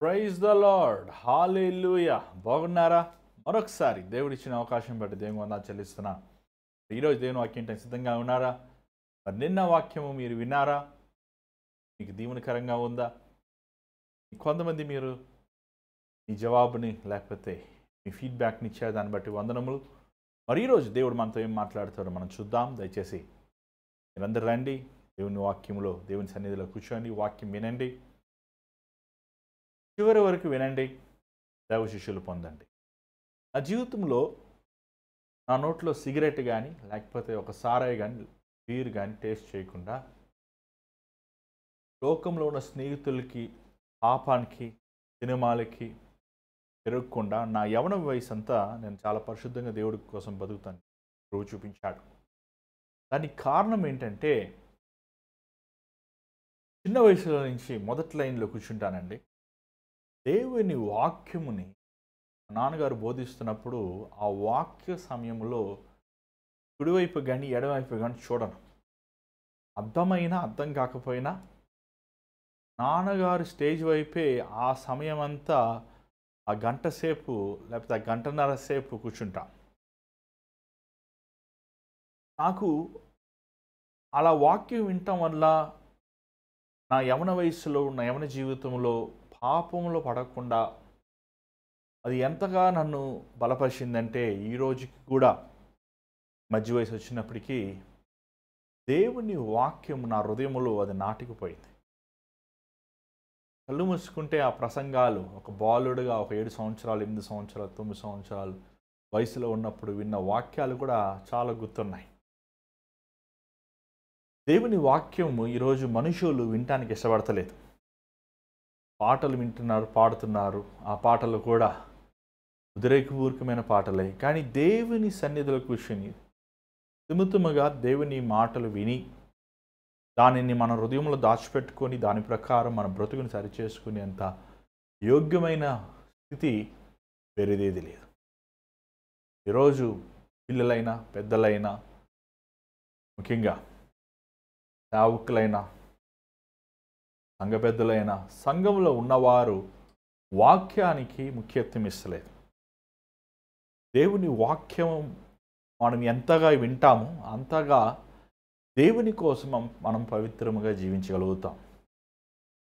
Praise the lord హల్లెలూయా బాగున్నారా మరొకసారి దేవుడిచ్చిన అవకాశం బట్టి దేవుని వందనాలు చెల్లిస్తున్నా ఈరోజు దేవుని వాక్యం ఏంటంటే సిద్ధంగా ఉన్నారా మరి నిన్న వాక్యము మీరు విన్నారా మీకు దీవెనకరంగా ఉందా కొంతమంది మీరు మీ జవాబుని లేకపోతే మీ ఫీడ్బ్యాక్ని ఇచ్చారు దాన్ని బట్టి వందనములు మరి ఈరోజు దేవుడు మనతో ఏం మాట్లాడుతారో మనం చూద్దాం దయచేసి మీరందరూ రండి దేవుని వాక్యములో దేవుని సన్నిధిలో కూర్చోండి వాక్యం వినండి చివరి వరకు వినండి దైవ శిష్యులు పొందండి నా జీవితంలో నా నోట్లో సిగరెట్ కానీ లేకపోతే ఒక సారాయి కానీ బీర్ కానీ టేస్ట్ చేయకుండా లోకంలో ఉన్న స్నేహితులకి పాపానికి సినిమాలకి పెరగకుండా నా యవన వయసు అంతా నేను చాలా పరిశుద్ధంగా దేవుడి కోసం బతుకుతాను రోజు చూపించాడు దానికి కారణం ఏంటంటే చిన్న వయసులో నుంచి మొదటి లైన్లో కూర్చుంటానండి దేవుని వాక్యముని నాన్నగారు బోధిస్తున్నప్పుడు ఆ వాక్య సమయంలో కుడివైపు కానీ ఎడవైపు కానీ చూడను అర్థమైనా అర్థం కాకపోయినా నాన్నగారు స్టేజ్ వైపే ఆ సమయం అంతా ఆ గంట సేపు లేకపోతే ఆ గంటన్నర సేపు కూర్చుంటా నాకు అలా వాక్యం వినటం వల్ల నా యవన వయసులో నా యవన జీవితంలో పాపంలో పడకుండా అది ఎంతగా నన్ను బలపరిచిందంటే ఈ రోజుకి కూడా మధ్య వయసు వచ్చినప్పటికీ దేవుని వాక్యం నా హృదయంలో అది నాటుకుపోయింది కళ్ళు మూసుకుంటే ఆ ప్రసంగాలు ఒక బాలుడుగా ఒక 7 సంవత్సరాలు 8 సంవత్సరాలు 9 సంవత్సరాలు వయసులో ఉన్నప్పుడు విన్న వాక్యాలు కూడా చాలా గుర్తున్నాయి దేవుని వాక్యము ఈరోజు మనుషులు వినటానికి ఇష్టపడతలేదు పాటలు వింటున్నారు పాడుతున్నారు ఆ పాటలు కూడా ఉద్రేకపూర్వకమైన పాటలే కానీ దేవుని సన్నిధిలో కూర్చొని తిముతుముగా దేవుని మాటలు విని దానిని మన హృదయంలో దాచిపెట్టుకొని దాని ప్రకారం మన బ్రతుకుని సరిచేసుకునేంత యోగ్యమైన స్థితి వేరేదేది లేదు ఈరోజు పిల్లలైనా పెద్దలైనా ముఖ్యంగా సేవకులైనా సంఘ పెద్దలైన సంఘంలో ఉన్నవారు వాక్యానికి ముఖ్యత్వం ఇస్తలేదు దేవుని వాక్యం మనం ఎంతగా వింటామో అంతగా దేవుని కోసం మనం పవిత్రముగా జీవించగలుగుతాం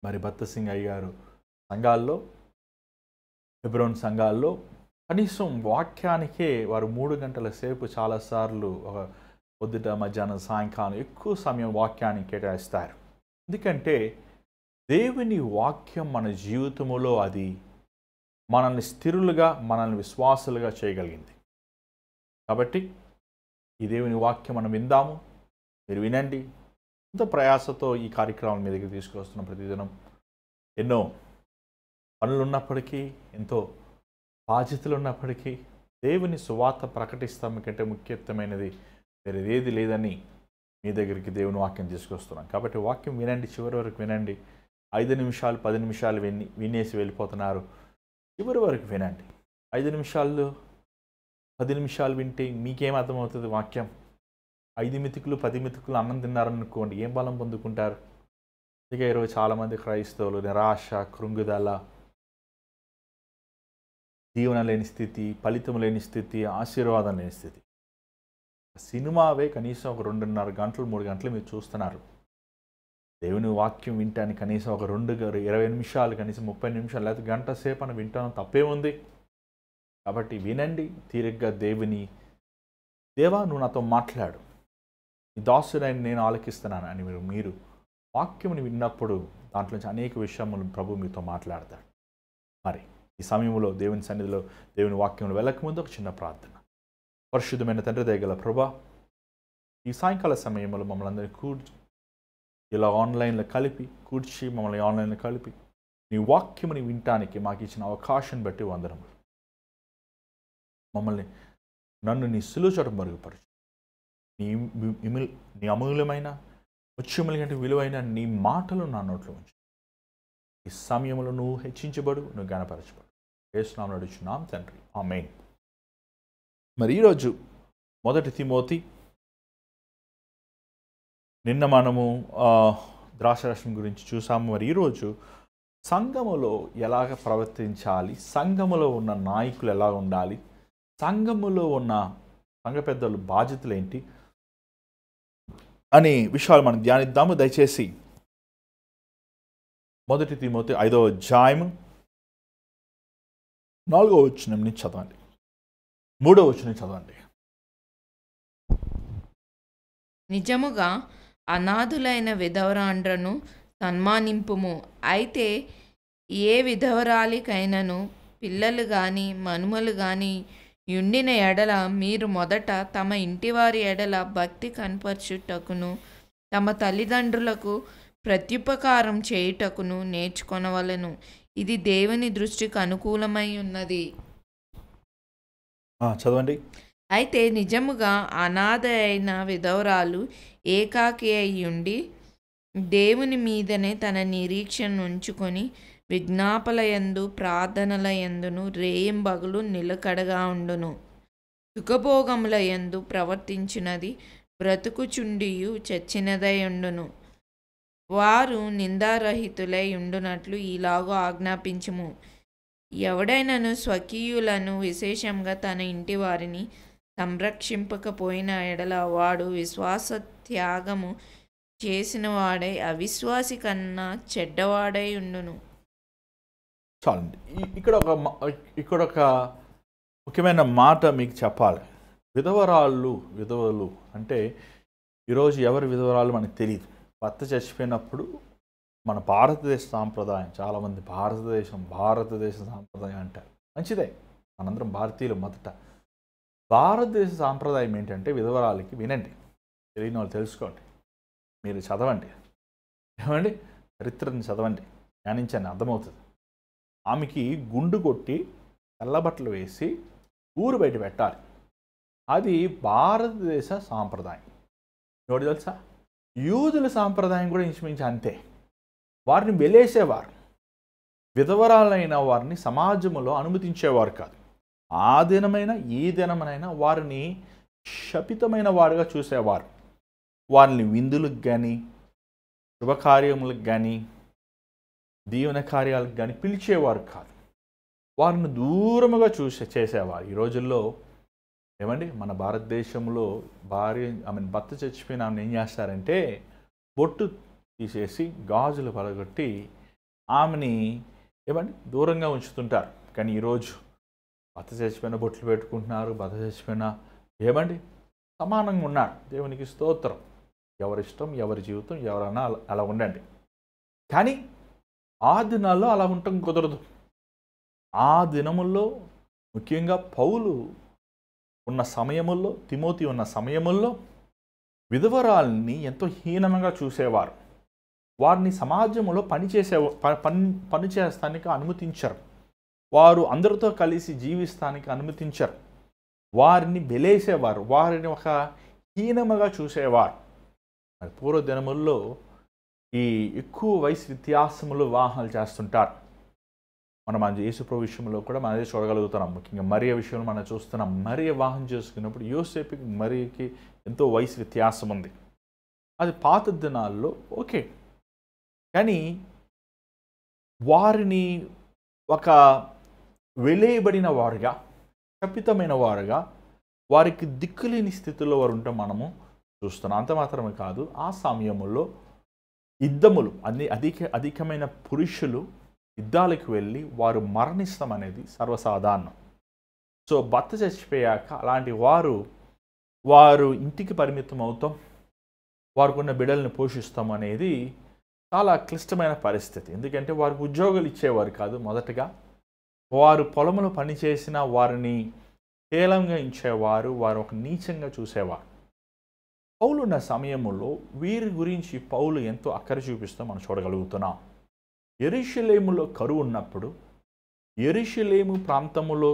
మరి భక్త సింగ్ అయ్య గారు సంఘాల్లో హెబ్రోన్ సంఘాల్లో కనీసం వాక్యానికే వారు 3 గంటల సేపు చాలాసార్లు పొద్దుట మధ్యాహ్నం సాయంకాలం ఎక్కువ సమయం వాక్యానికి కేటాయిస్తారు ఎందుకంటే దేవుని వాక్యం మన జీవితంలో అది మనల్ని స్థిరులుగా మనల్ని విశ్వాసులుగా చేయగలిగింది కాబట్టి ఈ దేవుని వాక్యం మనం విందాము మీరు వినండి ఎంతో ప్రయాసతో ఈ కార్యక్రమం మీ దగ్గర తీసుకొస్తున్న ప్రతిదినం ఎన్నో పనులు ఉన్నప్పటికీ ఎంతో బాధ్యతలు ఉన్నప్పటికీ దేవుని సువార్త ప్రకటిస్తాం కంటే ముఖ్యమైనది వేరేది లేదని మీ దగ్గరికి దేవుని వాక్యం తీసుకొస్తున్నాం కాబట్టి వాక్యం వినండి చివరి వరకు వినండి 5 నిమిషాలు 10 నిమిషాలు వినేసి వెళ్ళిపోతున్నారు చివరి వరకు వినండి 5 నిమిషాలు 10 నిమిషాలు వింటే మీకేం అర్థమవుతుంది వాక్యం 5 మెతుకులు 10 మెతుకులు అన్నం తిన్నారనుకోండి ఏం బలం పొందుకుంటారు ఇక ఈరోజు చాలామంది క్రైస్తవులు నిరాశ కృంగుదల జీవన లేని స్థితి ఫలితం లేని స్థితి ఆశీర్వాదం లేని స్థితి సినిమావే కనీసం ఒక 2.5 గంటలు 3 గంటలు మీరు చూస్తున్నారు దేవుని వాక్యం వింటానికి కనీసం ఒక 20 నిమిషాలు కనీసం 30 నిమిషాలు లేకపోతే గంట సేపు అని వింటాను తప్పే ఉంది కాబట్టి వినండి తీరిగ్గా దేవా నువ్వు నాతో మాట్లాడు ఈ దాసుడైన నేను ఆలకిస్తున్నాను అని మీరు వాక్యముని విన్నప్పుడు దాంట్లో నుంచి అనేక విషయములు ప్రభు మీతో మాట్లాడతాడు మరి ఈ సమయంలో దేవుని సన్నిధిలో దేవుని వాక్యములు వెళ్ళకముందు ఒక చిన్న ప్రార్థన పరిశుద్ధమైన తండ్రి దయగల ప్రభా ఈ సాయంకాల సమయంలో మమ్మల్ని అందరినీ ఇలా ఆన్లైన్లో కలిపి కూర్చి మమ్మల్ని ఆన్లైన్లో కలిపి నీ వాక్యముని వినటానికి మాకు ఇచ్చిన అవకాశం బట్టి వందనములు మమ్మల్ని నన్ను నీ సులుచోట మరుగుపరచు నీ అమూల్యమైన ముత్యముల కంటే విలువైన నీ మాటలు నా నోట్లో ఉంచు ఈ సమయంలో నువ్వు హెచ్చించబడు నువ్వు గణపరచబడు యేసునామములో అడుగుచున్నాం తండ్రి ఆమేన్ మరి ఈరోజు 1 తిమోతి నిన్న మనము ద్రాక్షరసం గురించి చూసాము మరి ఈరోజు సంఘములో ఎలాగ ప్రవర్తించాలి, సంఘములో ఉన్న నాయకులు ఎలా ఉండాలి, సంఘములో ఉన్న సంఘ పెద్దలు బాధ్యతలు ఏంటి అనే విషయాలు మనం ధ్యానిద్దాము. దయచేసి 1 తిమోతి 5వ అధ్యాయము 4వ వచనం నుంచి చదవండి, 3వ వచనం చదవండి. నిజముగా అనాథులైన విధవరాండ్రను సన్మానింపుము. అయితే ఏ విధవరాలికైనను పిల్లలు గాని మనుమలు గాని యుండిన ఎడల మీరు మొదట తమ ఇంటివారి ఎడల భక్తి కనపరచుటకును తమ తల్లిదండ్రులకు ప్రత్యుపకారం చేయుటకును నేర్చుకొనవలెను. ఇది దేవుని దృష్టికి అనుకూలమై ఉన్నది. చదవండి. అయితే నిజముగా అనాథ అయిన విధవరాలు ఏకాకి అయ్యుండి దేవుని మీదనే తన నిరీక్షణ ఉంచుకొని విజ్ఞాపనలయందు ప్రార్థనలయందును రేయింబగలు నిలకడగా ఉండును. సుఖభోగములయందు ప్రవర్తించినది బ్రతుకుచుండియు చచ్చినదై ఉండును. వారు నిందారహితులై ఉండునట్లు ఈలాగూ ఆజ్ఞాపించుము. ఎవడైనను స్వకీయులను విశేషంగా తన ఇంటి వారిని సంరక్షింపకపోయిన ఎడల వాడు విశ్వాస త్యాగము చేసిన వాడై అవిశ్వాసి కన్నా చెడ్డవాడై ఉండును. చాలండి. ఇక్కడ ఒక ముఖ్యమైన మాట మీకు చెప్పాలి. విధవలు అంటే ఈరోజు ఎవరు విధవరాలు మనకు తెలియదు. భర్త చచ్చిపోయినప్పుడు మన భారతదేశ సాంప్రదాయం, చాలామంది భారతదేశ సాంప్రదాయం అంటారు. మంచిదే, మనందరం భారతీయులు. మొదట భారతదేశ సాంప్రదాయం ఏంటంటే విధవరాలకి, వినండి, తెలియని వాళ్ళు తెలుసుకోండి, మీరు చదవండి, ఏమండి, చరిత్రని చదవండి, ధ్యానించండి, అర్థమవుతుంది. ఆమెకి గుండు కొట్టి తెల్లబట్టలు వేసి ఊరు బయట పెట్టాలి. అది భారతదేశ సాంప్రదాయం. ఎవరు తెలుసా? యూదుల సాంప్రదాయం కూడా ఇంచుమించు అంతే. వారిని వెలేసేవారు. విధవరాలైన వారిని సమాజంలో అనుమతించేవారు కాదు. ఆ దినమైన ఈ దినమైనా వారిని శపితమైన వారుగా చూసేవారు. వారిని విందులకు కానీ శుభకార్యములకు కానీ దీవెన కార్యాలకు కానీ పిలిచేవారు కాదు. వారిని దూరముగా చేసేవారు. ఈ రోజుల్లో ఏమండి, మన భారతదేశంలో భర్త చచ్చిపోయిన ఆమెను ఏం చేస్తారంటే బొట్టు తీసేసి గాజులు పడగొట్టి ఆమెని ఏమండి దూరంగా ఉంచుతుంటారు. కానీ ఈరోజు భర్త చచ్చిపోయిన బొట్లు పెట్టుకుంటున్నారు, భర్త చచ్చిపోయిన ఏమండి సమానంగా ఉన్నారు. దేవునికి స్తోత్రం. ఎవరిష్టం, ఎవరి జీవితం, ఎవరన్నా అలా ఉండండి. కానీ ఆ దినాల్లో అలా ఉండటం కుదరదు. ఆ దినముల్లో ముఖ్యంగా పౌలు ఉన్న సమయముల్లో, తిమోతి ఉన్న సమయముల్లో విధవరాల్ని ఎంతో హీనంగా చూసేవారు. వారిని సమాజంలో పనిచేస్తానికి అనుమతించరు. వారు అందరితో కలిసి జీవిస్తానికి అనుమతించరు. వారిని వెలేసేవారు, వారిని ఒక హీనముగా చూసేవారు. మరి పూర్వ దినముల్లో ఈ ఎక్కువ వయసు వ్యత్యాసములు వివాహాలు చేస్తుంటారు. మనం యేసుప్రభు విషయంలో కూడా మనం అదే చూడగలుగుతున్నాం. ముఖ్యంగా మరియ విషయంలో మనం చూస్తున్నాం. మరియ వివాహం చేసుకున్నప్పుడు యోసేపుకి మరియకి ఎంతో వయసు వ్యత్యాసం ఉంది. అది పాత దినాల్లో ఓకే. కానీ వారిని ఒక వెలేయబడిన వారుగా, శపితమైన వారుగా, వారికి దిక్కులేని స్థితిలో వారు ఉంటే మనము చూస్తున్నాం. అంత మాత్రమే కాదు, ఆ సమయంలో యుద్ధములు అధికమైన పురుషులు యుద్ధాలకు వెళ్ళి వారు మరణిస్తాం అనేది సర్వసాధారణం. సో భర్త చచ్చిపోయాక అలాంటి వారు ఇంటికి పరిమితం అవుతాం, వారికి ఉన్న బిడ్డల్ని పోషిస్తాం అనేది చాలా క్లిష్టమైన పరిస్థితి. ఎందుకంటే వారికి ఉద్యోగాలు ఇచ్చేవారు కాదు. మొదటగా వారు పొలంలో పనిచేసిన వారిని హేళంగా ఇచ్చేవారు, వారు ఒక నీచంగా చూసేవారు. పౌలు ఉన్న సమయంలో వీరి గురించి పౌలు ఎంతో అక్కర చూపిస్తూ మనం చూడగలుగుతున్నాం. యెరూషలేములో కరువు ఉన్నప్పుడు, యెరూషలేము ప్రాంతములో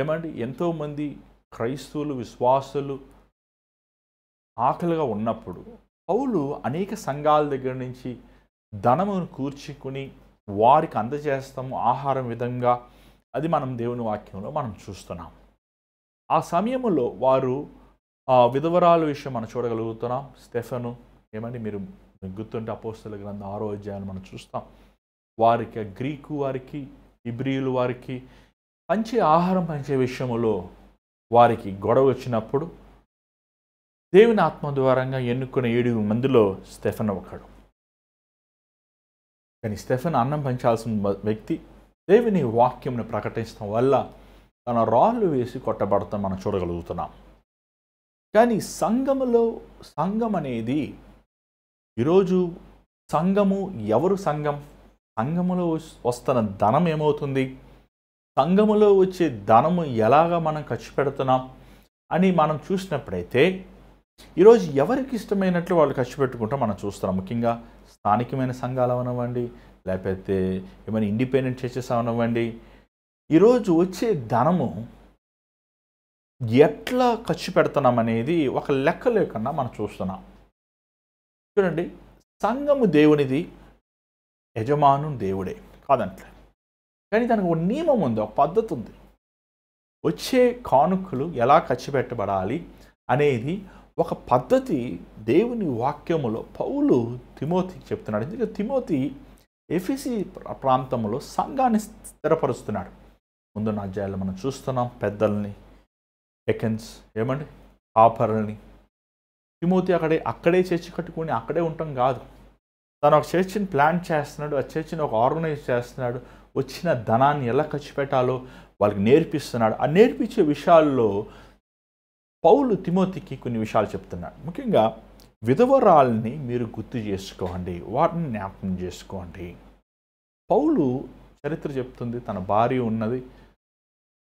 ఏమండి ఎంతోమంది క్రైస్తవులు, విశ్వాసులు ఆకలిగా ఉన్నప్పుడు పౌలు అనేక సంఘాల దగ్గర నుంచి ధనమును కూర్చుకుని వారికి అందజేస్తాము ఆహారం విధంగా. అది మనం దేవుని వాక్యంలో మనం చూస్తున్నాం. ఆ సమయంలో వారు విధవరాల విషయం మనం చూడగలుగుతున్నాం. స్టెఫెను ఏమండి, మీరు గుర్తుంటే అపోస్తలుల గ్రంథం 6వ అధ్యాయాన్ని మనం చూస్తాం. వారికి గ్రీకు వారికి ఇబ్రియులు వారికి పంచే ఆహారం పంచే విషయంలో వారికి గొడవ వచ్చినప్పుడు దేవుని ఆత్మ ద్వారంగా ఎన్నుకున్న 7 మందిలో స్టెఫెన్ ఒకడు. కానీ స్టెఫెన్ అన్నం పంచాల్సిన వ్యక్తి దేవుని వాక్యంను ప్రకటించడం వల్ల తన రాళ్ళు వేసి కొట్టబడతాం మనం చూడగలుగుతున్నాం. కానీ సంఘం అనేది ఈరోజు సంఘము ఎవరు సంఘం? సంఘములో వస్తున్న ధనం ఏమవుతుంది? సంఘములో వచ్చే ధనము ఎలాగా మనం ఖర్చు పెడుతున్నాం అని మనం చూసినప్పుడైతే ఈరోజు ఎవరికి ఇష్టమైనట్లు వాళ్ళు ఖర్చు పెట్టుకుంటాం మనం చూస్తున్నాం. ముఖ్యంగా స్థానికమైన సంఘాలు అవనివ్వండి, లేకపోతే ఏమైనా ఇండిపెండెంట్ చర్చెస్ అవనివ్వండి, ఈరోజు వచ్చే ధనము ఎట్లా ఖర్చు పెడుతున్నాం అనేది ఒక లెక్క లేకుండా మనం చూస్తున్నాం. చూడండి, సంఘము దేవునిది, యజమాను దేవుడే కాదంటే, కానీ దానికి ఒక నియమం ఉంది, ఒక పద్ధతి ఉంది. వచ్చే కానుకలు ఎలా ఖర్చు పెట్టబడాలి అనేది ఒక పద్ధతి దేవుని వాక్యములో పౌలు తిమోతికి చెప్తున్నాడు. ఎందుకంటే తిమోతి ఎఫెసీ ప్రాంతంలో సంఘాన్ని స్థిరపరుస్తున్నాడు. ముందున్న అధ్యాయాల్లో మనం చూస్తున్నాం పెద్దల్ని, డెకన్స్ కాపర్లని. తిమోతి అక్కడే చర్చి కట్టుకొని అక్కడే ఉండటం కాదు, తను ఒక చర్చిని ప్లాన్ చేస్తున్నాడు, ఆ చర్చిని ఒక ఆర్గనైజ్ చేస్తున్నాడు. వచ్చిన ధనాన్ని ఎలా ఖర్చు పెట్టాలో వాళ్ళకి నేర్పిస్తున్నాడు. ఆ నేర్పించే విషయాల్లో పౌలు తిమోతికి కొన్ని విషయాలు చెప్తున్నాడు. ముఖ్యంగా విధవరాల్ని మీరు గుర్తు చేసుకోండి, వాటిని జ్ఞాపకం చేసుకోండి. పౌలు చరిత్ర చెప్తుంది, తన భార్య ఉన్నది,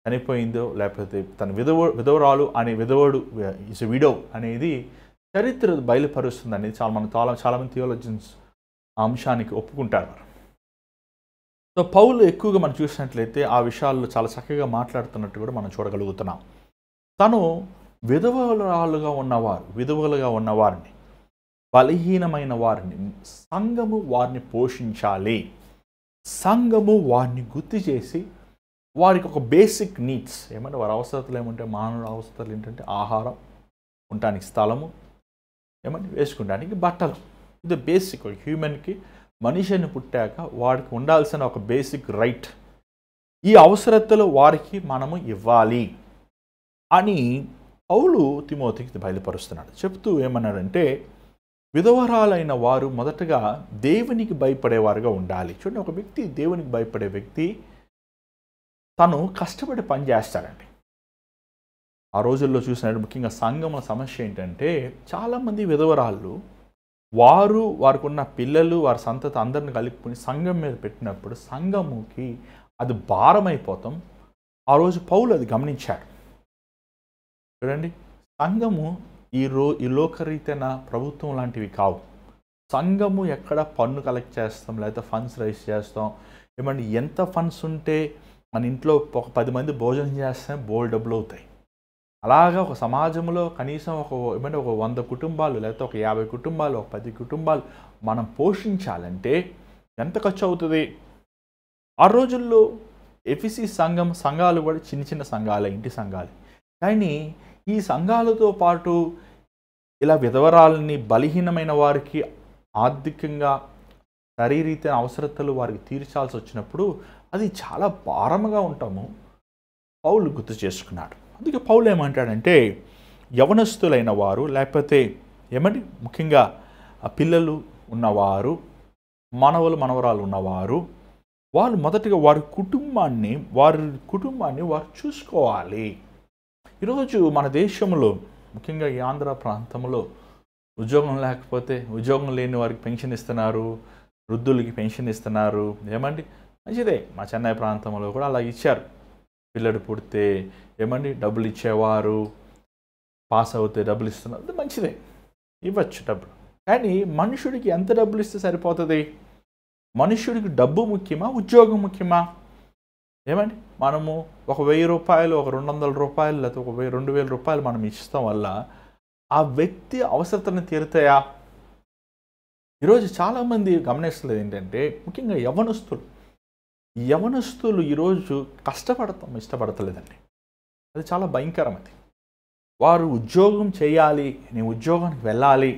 చనిపోయిందో లేకపోతే తన విధవరాలు అనే విధవుడు ఈజ్ విడో అనేది చరిత్ర బయలుపరుస్తుంది అనేది చాలామంది థియాలజియన్స్ ఆ అంశానికి ఒప్పుకుంటారు. సో పౌలు ఎక్కువగా మనం చూసినట్లయితే ఆ విషయాల్లో చాలా చక్కగా మాట్లాడుతున్నట్టు కూడా మనం చూడగలుగుతున్నాం. తను విధవలుగా ఉన్నవారిని, బలహీనమైన వారిని, సంఘము వారిని పోషించాలి. సంఘము వారిని గుర్తు చేసి వారికి ఒక బేసిక్ నీడ్స్ వారి అవసరతలు ఏమంటే, మానవ అవసరాలు ఏంటంటే ఆహారం, ఉండటానికి స్థలము, వేసుకుంటానికి బట్టలు. ఇది బేసిక్ హ్యూమన్కి, మనిషిని పుట్టాక వాడికి ఉండాల్సిన ఒక బేసిక్ రైట్. ఈ అవసరతలు వారికి మనము ఇవ్వాలి అని పౌలు తిమోతికి బయలుపరుస్తున్నాడు. చెప్తూ ఏమన్నాడంటే, విధవరాలైన వారు మొదటగా దేవునికి భయపడేవారుగా ఉండాలి. చూడండి, ఒక వ్యక్తి దేవునికి భయపడే వ్యక్తి తను కష్టపడి పని చేస్తాడండి. ఆ రోజుల్లో చూసినట్టు ముఖ్యంగా సంఘముల సమస్య ఏంటంటే, చాలామంది విధవరాళ్ళు వారికి ఉన్న పిల్లలు, వారి సంతతి అందరిని కలుపుకొని సంఘం మీద పెట్టినప్పుడు సంఘముకి అది భారమైపోతాం. ఆ రోజు పౌలు అది గమనించాడు. చూడండి, సంఘము ఈ లోకరీత్యన ప్రభుత్వం లాంటివి కావు. సంఘము ఎక్కడ పన్ను కలెక్ట్ చేస్తాం, లేకపోతే ఫండ్స్ రైజ్ చేస్తాం, ఎంత ఫండ్స్ ఉంటే మన ఇంట్లో ఒక 10 మంది భోజనం చేస్తే బోల్డ్ డబ్బులు అవుతాయి. అలాగా ఒక సమాజంలో కనీసం ఒక 100 కుటుంబాలు, లేకపోతే ఒక 50 కుటుంబాలు, ఒక 10 కుటుంబాలు మనం పోషించాలంటే ఎంత ఖర్చు అవుతుంది? ఆ రోజుల్లో ఎఫెసీ సంఘాలు కూడా చిన్న సంఘాలే, ఇంటి సంఘాలు. కానీ ఈ సంఘాలతో పాటు ఇలా విధవరాలని, బలహీనమైన వారికి ఆర్థికంగా శారీరక అవసరతలు వారికి తీర్చాల్సి వచ్చినప్పుడు అది చాలా భారముగా ఉంటాము పౌలు గుర్తు చేసుకున్నాడు. అందుకే పౌలు ఏమంటాడంటే, యవనస్తులైన వారు, లేకపోతే ముఖ్యంగా పిల్లలు ఉన్నవారు, మనవరాలు ఉన్నవారు, వాళ్ళు మొదటిగా వారి కుటుంబాన్ని వారు చూసుకోవాలి. ఈరోజు మన దేశంలో ముఖ్యంగా ఈ ఆంధ్ర ప్రాంతంలో ఉద్యోగం లేకపోతే, ఉద్యోగం లేని వారికి పెన్షన్ ఇస్తున్నారు, వృద్ధులకి పెన్షన్ ఇస్తున్నారు. మంచిదే. మా చెన్నై ప్రాంతంలో కూడా అలా ఇచ్చారు. పిల్లడు పుడితే డబ్బులు ఇచ్చేవారు, పాస్ అవుతే డబ్బులు ఇస్తున్నారు. అది మంచిదే, ఇవ్వచ్చు డబ్బులు. కానీ మనుషుడికి ఎంత డబ్బులు ఇస్తే సరిపోతుంది? మనుషుడికి డబ్బు ముఖ్యమా, ఉద్యోగం ముఖ్యమా? మనము ఒక 1000 రూపాయలు, ఒక 200 రూపాయలు, లేకపోతే ఒక 2000 రూపాయలు మనం ఇస్తాం వల్ల ఆ వ్యక్తి అవసరతను తీరుతాయా? ఈరోజు చాలామంది గమనిస్తలేదు ఏంటంటే, ముఖ్యంగా యవనస్తులు ఈరోజు ఇష్టపడతలేదండి. అది చాలా భయంకరం. అది వారు ఉద్యోగం చేయాలి, నేను ఉద్యోగానికి వెళ్ళాలి,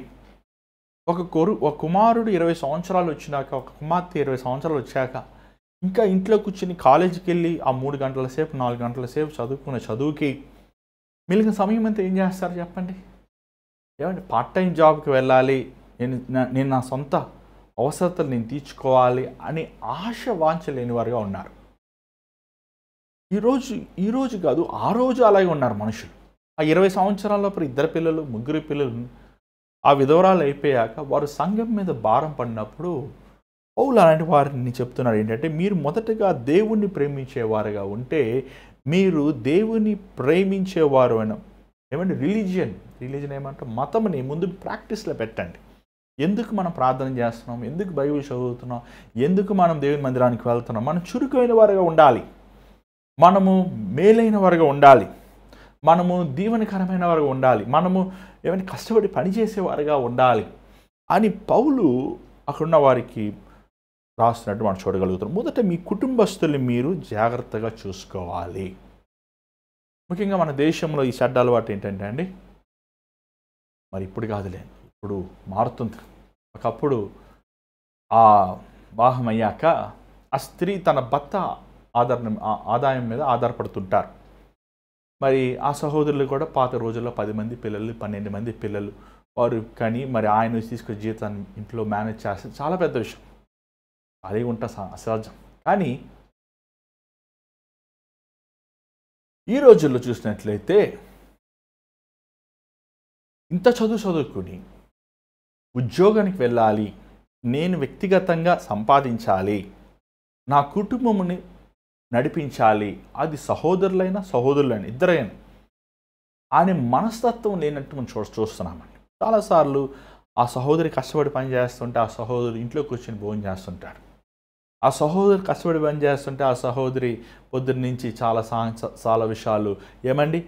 ఒక కుమారుడు 20 సంవత్సరాలు వచ్చినాక, ఒక కుమార్తె 20 సంవత్సరాలు వచ్చాక ఇంకా ఇంట్లో కూర్చొని కాలేజీకి వెళ్ళి ఆ 3 గంటల సేపు 4 గంటల సేపు చదువుకునే చదువుకి మిగిలిన సమయం అంతా ఏం చేస్తారు చెప్పండి? ఏమంటే పార్ట్ టైం జాబ్కి వెళ్ళాలి, నేను నా సొంత అవసరతలు నేను తీర్చుకోవాలి అని ఆశ వాంఛ లేని వారుగా ఉన్నారు. ఈరోజు కాదు, ఆ రోజు అలాగే ఉన్నారు మనుషులు. ఆ 20 సంవత్సరాలప్పుడు 2 పిల్లలు 3 పిల్లలు ఆ విధవరాలు అయిపోయాక వారు సంఘం మీద భారం పడినప్పుడు పౌలు అలాంటి వారిని చెప్తున్నాడు ఏంటంటే, మీరు మొదటగా దేవుణ్ణి ప్రేమించేవారుగా ఉంటే మీరు దేవుని ప్రేమించేవారు అయిన ఏమంటే రిలీజియన్ ఏమంటే మతంని ముందు ప్రాక్టీస్లో పెట్టండి. ఎందుకు మనం ప్రార్థన చేస్తున్నాం, ఎందుకు బైబిల్ చదువుతున్నాం, ఎందుకు మనం దేవుని మందిరానికి వెళ్తున్నాం? మనం చురుకైన వారుగా ఉండాలి, మనము మేలైన వారుగా ఉండాలి, మనము దీవెనకరమైన వారుగా ఉండాలి, మనము ఏమైనా కష్టపడి పనిచేసేవారుగా ఉండాలి అని పౌలు అక్కడున్న వారికి రాస్తున్నట్టు మనం చూడగలుగుతాం. మొదట మీ కుటుంబస్తుల్ని మీరు జాగ్రత్తగా చూసుకోవాలి. ముఖ్యంగా మన దేశంలో ఈ చెడ్డ అలవాటు ఏంటంటే అండి, మరి ఇప్పుడు కాదులే, ఇప్పుడు మారుతుంది. ఒకప్పుడు ఆ వివాహం అయ్యాక ఆ స్త్రీ తన భర్త ఆదాయం మీద ఆధారపడుతుంటారు. మరి ఆ సహోదరులు కూడా పాత రోజుల్లో 10 మంది పిల్లలు 12 మంది పిల్లలు వారు కానీ మరి ఆయన తీసుకొచ్చే జీతాన్ని ఇంట్లో మేనేజ్ చేస్తే చాలా పెద్ద విషయం, అది ఉంటా అసహజం. కానీ ఈ రోజుల్లో చూసినట్లయితే ఇంత చదువుకుని ఉద్యోగానికి వెళ్ళాలి, నేను వ్యక్తిగతంగా సంపాదించాలి, నా కుటుంబముని నడిపించాలి, అది సహోదరులైనా ఇద్దరైనా అనే మనస్తత్వం లేనట్టు మనం చూస్తున్నామండి. చాలాసార్లు ఆ సహోదరి కష్టపడి పని చేస్తుంటే ఆ సహోదరు ఇంట్లో కూర్చొని భోజనం చేస్తుంటాడు. ఆ సహోదరు కష్టపడి పని చేస్తుంటే ఆ సహోదరి పొద్దున్న నుంచి చాలా విషయాలు ఏమండి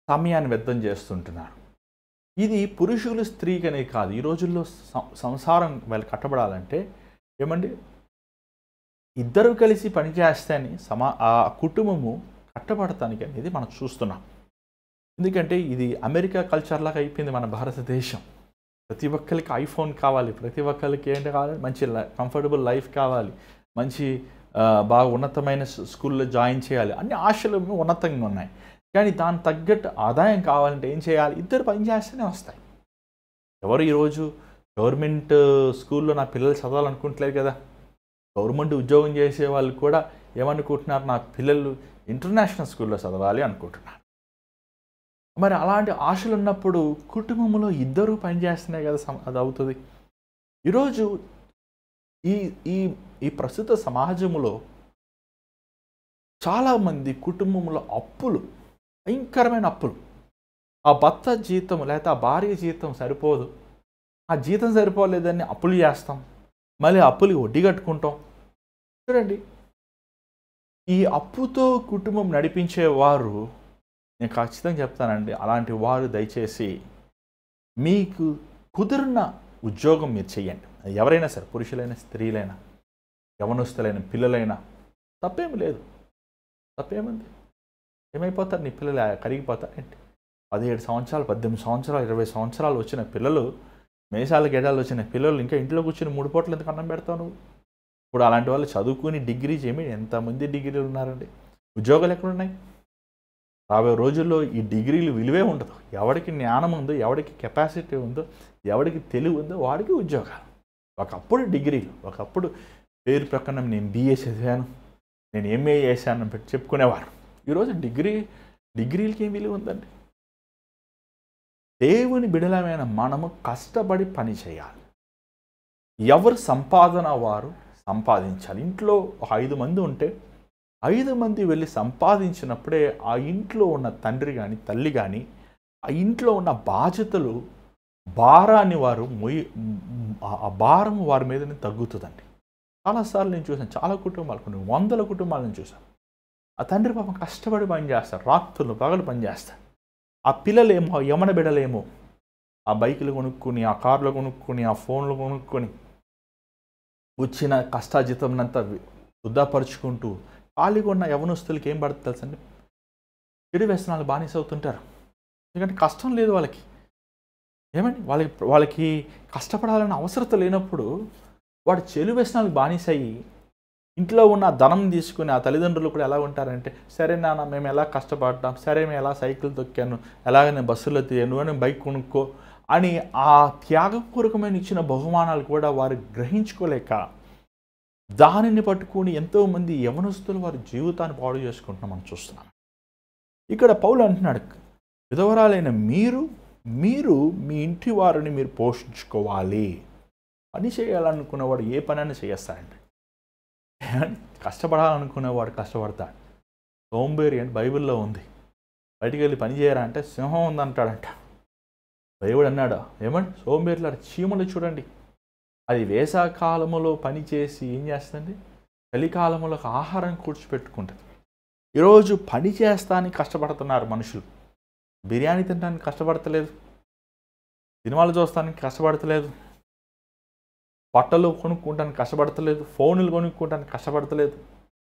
సమయాన్ని వ్యర్థం చేస్తుంటున్నారు. ఇది పురుషులు స్త్రీకనే కాదు, ఈ రోజుల్లో సంసారం వాళ్ళు కట్టబడాలంటే ఏమండి ఇద్దరు కలిసి పనిచేస్తేనే ఆ కుటుంబము కట్టబడటానికి అనేది మనం చూస్తున్నాం. ఎందుకంటే ఇది అమెరికా కల్చర్ లాగా అయిపోయింది మన భారతదేశం. ప్రతి ఒక్కరికి ఐఫోన్ కావాలి, ప్రతి ఒక్కరికి ఏంటి కావాలి, మంచి కంఫర్టబుల్ లైఫ్ కావాలి, మంచి బాగా ఉన్నతమైన స్కూల్లో జాయిన్ చేయాలి, అన్ని ఆశలు ఉన్నతంగా ఉన్నాయి. కానీ దాని తగ్గట్టు ఆదాయం కావాలంటే ఏం చేయాలి? ఇద్దరు పని చేస్తేనే వస్తాయి. ఎవరు ఈరోజు గవర్నమెంట్ స్కూల్లో నా పిల్లలు చదవాలనుకుంటలేరు కదా, గవర్నమెంట్ ఉద్యోగం చేసే వాళ్ళు కూడా ఏమనుకుంటున్నారు, నా పిల్లలు ఇంటర్నేషనల్ స్కూల్లో చదవాలి అనుకుంటున్నారు. మరి అలాంటి ఆశలు ఉన్నప్పుడు కుటుంబంలో ఇద్దరు పనిచేస్తున్నాయి కదా, అది అవుతుంది. ఈరోజు ఈ ఈ ఈ ప్రస్తుత సమాజంలో చాలామంది కుటుంబంలో అప్పులు, భయంకరమైన అప్పులు. ఆ భర్త జీతం లేకపోతే ఆ భార్య జీతం సరిపోదు, ఆ జీతం సరిపోలేదని అప్పులు చేస్తాం, మళ్ళీ అప్పులకి వడ్డీ కట్టుకుంటాం. చూడండి, ఈ అప్పుతో కుటుంబం నడిపించేవారు నేను ఖచ్చితంగా చెప్తానండి, అలాంటి వారు దయచేసి మీకు కుదిరిన ఉద్యోగం మీరు చెయ్యండి. ఎవరైనా సరే, పురుషులైనా స్త్రీలైనా యవనస్తులైన పిల్లలైనా తప్పేమి లేదు. తప్పేముంది? ఏమైపోతారు? నీ పిల్లలు కరిగిపోతారు ఏంటి? 17 సంవత్సరాలు 18 సంవత్సరాలు 20 సంవత్సరాలు వచ్చిన పిల్లలు, మేషాల గెడాలు వచ్చిన పిల్లలు ఇంకా ఇంట్లో కూర్చొని 3 పూటలు ఎందుకు అన్నం పెడతావు నువ్వు? ఇప్పుడు అలాంటి వాళ్ళు చదువుకుని డిగ్రీ చేయమి ఎంతమంది డిగ్రీలు ఉన్నారండి, ఉద్యోగాలు ఎక్కడున్నాయి? రాబోయే రోజుల్లో ఈ డిగ్రీలు విలువే ఉండదు. ఎవరికి జ్ఞానం ఉందో, ఎవరికి కెపాసిటీ ఉందో, ఎవరికి తెలివి ఉందో వాడికి ఉద్యోగాలు. ఒకప్పుడు డిగ్రీలు, ఒకప్పుడు పేరు ప్రకారం నేను BA చదివాను, నేను MA చేశాను పెట్టి చెప్పుకునేవారు. ఈరోజు డిగ్రీలకి ఏం విలువ ఉందండి? దేవుని బిడలమైన మనము కష్టపడి పని చేయాలి. ఎవరు సంపాదన వారు సంపాదించాలి. ఇంట్లో 5 మంది ఉంటే 5 మంది వెళ్ళి సంపాదించినప్పుడే ఆ ఇంట్లో ఉన్న తండ్రి కానీ తల్లి కానీ ఆ ఇంట్లో ఉన్న బాధ్యతలు భారాన్ని వారు ఆ భారం వారి మీదనే తగ్గుతుందండి. చాలాసార్లు నేను చూసాను, చాలా కుటుంబాలు, కొన్ని 100 కుటుంబాలను చూశాను. ఆ తండ్రి పాపం కష్టపడి పని చేస్తారు, రాత్రులు పగలు పని చేస్తారు. ఆ పిల్లలేమో, యమన బిడ్డలేమో ఆ బైకులు కొనుక్కొని, ఆ కార్లు కొనుక్కొని, ఆ ఫోన్లు కొనుక్కొని వచ్చిన కష్టాజితంనంతా వృద్ధాపరుచుకుంటూ ఖాళీగా ఉన్న యవనస్తులకి ఏం పడుతుంది తెలుసండి? చెడు వ్యసనాలు బానిస అవుతుంటారు. ఎందుకంటే కష్టం లేదు వాళ్ళకి. ఏమండి వాళ్ళకి కష్టపడాలని అవసరత లేనప్పుడు వాడు చెడు వ్యసనాలకు బానిసయ్యి ఇంట్లో ఉన్న ధనం తీసుకుని ఆ తల్లిదండ్రులు కూడా ఎలా ఉంటారంటే, సరే నాన్న మేము ఎలా కష్టపడ్డాం, సరే మేము ఎలా సైకిల్ తొక్కాను, ఎలాగ నేను బస్సులో తీయను అని బైక్ కొనుక్కో అని ఆ త్యాగపూర్వకమైన ఇచ్చిన బహుమానాలు కూడా వారు గ్రహించుకోలేక దానిని పట్టుకుని ఎంతోమంది యవనస్తులు వారి జీవితాన్ని పాడు చేసుకుంటున్నాం మనం చూస్తున్నాం. ఇక్కడ పౌలు అంటున్నాడు, విధవరాలైన మీరు మీ ఇంటి వారిని మీరు పోషించుకోవాలి. పని చేయాలనుకున్నవాడు ఏ పనైనా చేస్తాడండి. కష్టపడాలనుకునేవాడు కష్టపడతాడు. సోంబేరి అని బైబిల్లో ఉంది. బయటికి వెళ్ళి పని చేయరా అంటే సింహం ఉందంటాడంట. దేవుడు అన్నాడు, ఏమండి సోంబేరిలాడు చీమలు చూడండి, అది వేసవకాలంలో పని చేసి ఏం చేస్తుంది, చలికాలంలో ఆహారం కూర్చిపెట్టుకుంటుంది. ఈరోజు పని చేస్తానికి కష్టపడుతున్నారు మనుషులు. బిర్యానీ తినడానికి కష్టపడతలేదు, సినిమాలు చూస్తానికి కష్టపడతలేదు, బట్టలు కొనుక్కోవడానికి కష్టపడతలేదు, ఫోన్లు కొనుక్కోవడానికి కష్టపడతలేదు,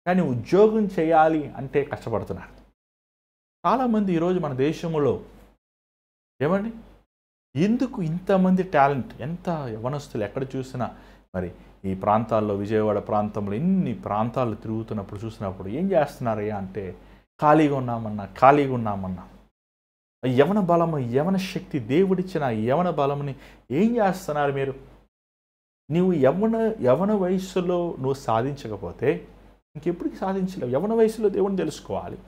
కానీ ఉద్యోగం చేయాలి అంటే కష్టపడుతున్నారు. చాలామంది ఈరోజు మన దేశంలో ఏమండి ఎందుకు ఇంతమంది టాలెంట్, ఎంత యవనస్తులు ఎక్కడ చూసినా మరి ఈ ప్రాంతాల్లో విజయవాడ ప్రాంతంలో ఇన్ని ప్రాంతాలు తిరుగుతున్నప్పుడు చూసినప్పుడు ఏం చేస్తున్నారయ్యా అంటే ఖాళీగా ఉన్నామన్నా యవన బలము, యవన శక్తి, దేవుడిచ్చిన యవన బలముని ఏం చేస్తున్నారు మీరు? నువ్వు యవన వయసులో నువ్వు సాధించకపోతే ఇంకెప్పటికీ సాధించలేవు. యవన వయసులో దేవుని తెలుసుకోవాలి,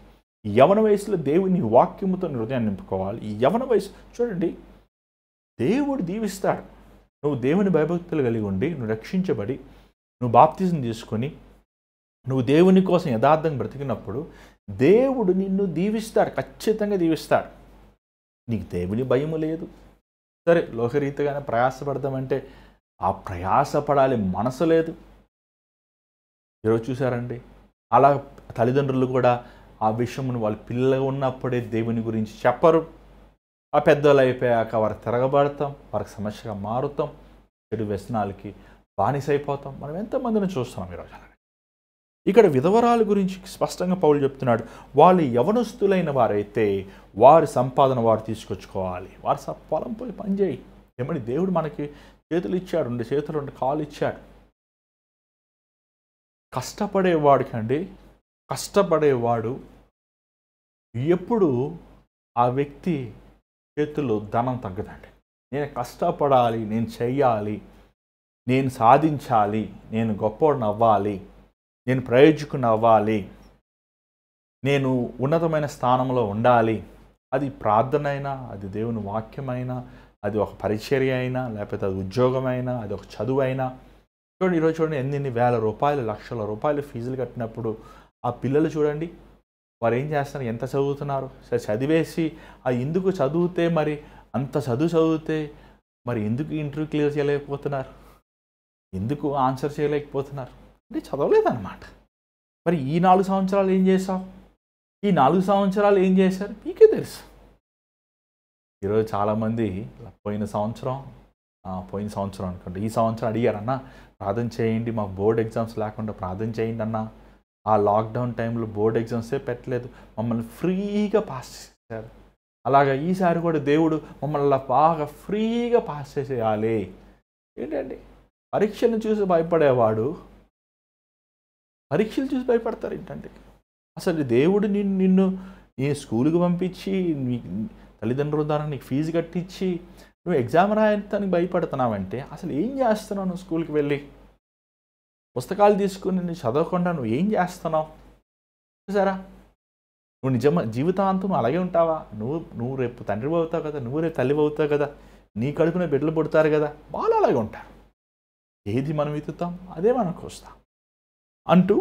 యవన వయసులో దేవుని వాక్యముతో హృదయాన్ని నింపుకోవాలి. ఈ యవన వయసు చూడండి, దేవుడు దీవిస్తాడు. నువ్వు దేవుని భయభక్తులు కలిగి ఉండి, నువ్వు రక్షించబడి, నువ్వు బాప్తిజం తీసుకొని, నువ్వు దేవుని కోసం యథార్థంగా బ్రతికినప్పుడు దేవుడు నిన్ను దీవిస్తాడు, ఖచ్చితంగా దీవిస్తాడు. నీకు దేవుని భయము లేదు, సరే లోకరీతిగానే ప్రయాసపడదామంటే ఆ ప్రయాసపడాలి మనసు లేదు. ఈరోజు చూసారండి, అలా తల్లిదండ్రులు కూడా ఆ విషయమును వాళ్ళ పిల్లలు ఉన్నప్పుడే దేవుని గురించి చెప్పరు. ఆ పెద్దలు అయిపోయాక వారు తిరగబడతాం, వారికి సమస్యగా మారుతాం, చెడు వ్యసనాలకి బానిసైపోతాం. మనం ఎంతమందిని చూస్తున్నాం ఈరోజు. ఇక్కడ విధవరాల గురించి స్పష్టంగా పౌలు చెప్తున్నాడు, వాళ్ళు యవనస్తులైన వారైతే వారి సంపాదన వారు తీసుకొచ్చుకోవాలి. వారి పొలం పోయి పనిచేయి. ఏమని దేవుడు మనకి చేతులు ఇచ్చాడు, 2 చేతులు 2 కాళ్ళు ఇచ్చాడు. కష్టపడేవాడు ఎప్పుడు ఆ వ్యక్తి చేతుల్లో ధనం తగ్గదండి. నేను కష్టపడాలి, నేను చెయ్యాలి, నేను సాధించాలి, నేను గొప్పవాడిని అవ్వాలి, నేను ప్రయోజకుని అవ్వాలి, నేను ఉన్నతమైన స్థానంలో ఉండాలి. అది ప్రార్థన అయినా, అది దేవుని వాక్యమైనా, అది ఒక పరిచర్య అయినా, లేకపోతే అది ఉద్యోగమైనా, అది ఒక చదువు అయినా. చూడండి ఈరోజు చూడండి, ఎన్ని వేల రూపాయలు, లక్షల రూపాయలు ఫీజులు కట్టినప్పుడు ఆ పిల్లలు చూడండి వారు ఏం చేస్తున్నారు, ఎంత చదువుతున్నారు. సరే చదివేసి ఎందుకు చదివితే మరి అంత చదివితే మరి ఎందుకు ఇంటర్వ్యూ క్లియర్ చేయలేకపోతున్నారు, ఎందుకు ఆన్సర్ చేయలేకపోతున్నారు అంటే చదవలేదన్నమాట. మరి ఈ 4 సంవత్సరాలు ఏం చేసావు, ఈ 4 సంవత్సరాలు ఏం చేశారు మీకే తెలుసు. ఈరోజు చాలామంది పోయిన సంవత్సరం అనుకోండి, ఈ సంవత్సరం అడిగారన్నా ప్రార్థన చేయండి, మాకు బోర్డ్ ఎగ్జామ్స్ లేకుండా ప్రార్థన చేయండి అన్న. ఆ లాక్డౌన్ టైంలో బోర్డ్ ఎగ్జామ్సే పెట్టలేదు, మమ్మల్ని ఫ్రీగా పాస్ చేశారు. అలాగా ఈసారి కూడా దేవుడు మమ్మల్ని బాగా ఫ్రీగా పాస్ చేసేయాలి. ఏంటండి పరీక్షలను చూసి భయపడేవాడు పరీక్షలు చూసి భయపడతారు ఏంటంటే, అసలు దేవుడు నిన్ను నీ స్కూల్కి పంపించి నీ తల్లిదండ్రుల ద్వారా నీకు ఫీజు కట్టించి నువ్వు ఎగ్జామ్ రాయడానికి భయపడుతున్నావంటే అసలు ఏం చేస్తున్నావు? నువ్వు స్కూల్కి వెళ్ళి పుస్తకాలు తీసుకుని నువ్వు చదవకుండా నువ్వు ఏం చేస్తున్నావు చూసారా? నువ్వు జీవితాంతం అలాగే ఉంటావా? నువ్వు రేపు తండ్రి అవుతావు కదా, నువ్వు రేపు తల్లి అవుతావు కదా, నీ కడుపున బిడ్డలు పుడతారు కదా, వాళ్ళు అలాగే ఉంటారు. ఏది మనం ఎత్తుతాం అదే మనకు వస్తాం అంటూ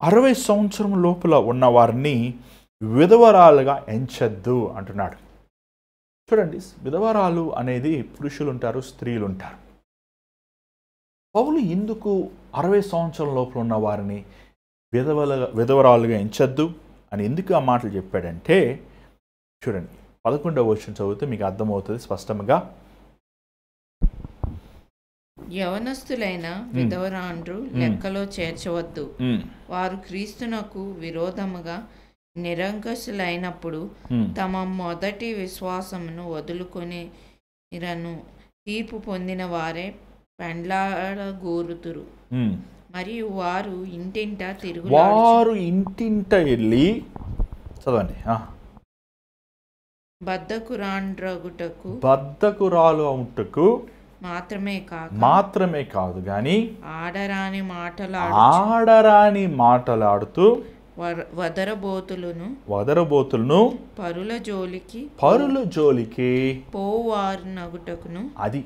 60 సంవత్సరం లోపల ఉన్న వారిని విధవరాలుగా ఎంచద్దు అంటున్నాడు. చూడండి, విధవరాలు అనేది పురుషులు ఉంటారు, స్త్రీలు ఉంటారు. పౌలు ఎందుకు 60 సంవత్సరం లోపల ఉన్న వారిని విధవరాలుగా ఎంచద్దు అని ఎందుకు ఆ మాటలు చెప్పాడంటే, చూడండి 11వ వచనం చదివితే మీకు అర్థమవుతుంది స్పష్టంగా. యవనస్తులైన విధవరాండ్రు లెక్కలో చేర్చవద్దు, వారు క్రీస్తునకు విరోధముగా నిరంకుశులైనప్పుడు తమ మొదటి విశ్వాసమును వదులుకొని ఇరను తీర్పు పొందిన వారే పెండ్లాడగోరుతురు. మరియు వారు ఇంటింట వారు ఇంటింట వెళ్ళి చదవండి. బద్ధకురాలు అవుటకు మాత్రమే కాదు గాని ఆడరాని మాటలాడుతూ వదరబోతులను పరుల జోలికి పోవారునగుటకును అది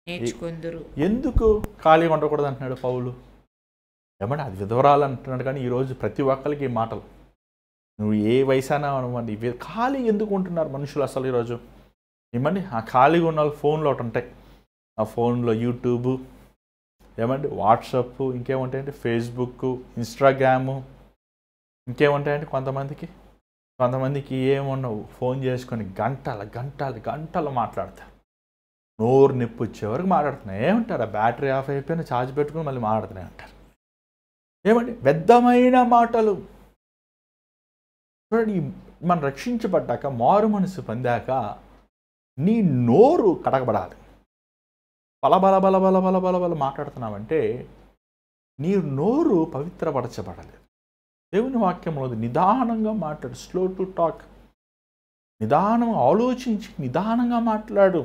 నేర్చుకుందురు. ఎందుకు ఖాళీగా ఉండకూడదు అంటున్నాడు పౌలు? ఏమంటే అది విధవరాలు అంటున్నాడు, కానీ ఈరోజు ప్రతి ఒక్కరికి ఈ మాటలు. నువ్వు ఏ వయసైనా అనుకోండి, ఖాళీ ఎందుకు ఉంటున్నారు మనుషులు అసలు ఈరోజు? ఏమండి ఆ ఖాళీగా ఉన్న వాళ్ళు ఫోన్లో ఒకటి ఉంటాయి. ఆ ఫోన్లో యూట్యూబ్, ఏమంటే వాట్సాప్, ఇంకేముంటాయంటే ఫేస్బుక్, ఇన్స్టాగ్రాము, ఇంకేముంటాయంటే కొంతమందికి ఏముండవు. ఫోన్ చేసుకొని గంటలు మాట్లాడతారు. నోరు నొప్పి వచ్చే వరకు మాట్లాడుతున్నాయి. ఏమంటారు? ఆ బ్యాటరీ ఆఫ్ అయిపోయినా ఛార్జ్ పెట్టుకుని మళ్ళీ మాట్లాడుతున్నాయి అంటారు. ఏమండి వ్యర్థమైన మాటలు. చూడండి, మనం రక్షించబడ్డాక, మారు మనసు పొందాక నీ నోరు కడగబడాలి. బల మాట్లాడుతున్నావంటే నీ నోరు పవిత్రపరచబడాలి. దేవుని వాక్యంలో నిదానంగా మాట్లాడు, స్లో టు టాక్. నిదానం ఆలోచించి నిదానంగా మాట్లాడు.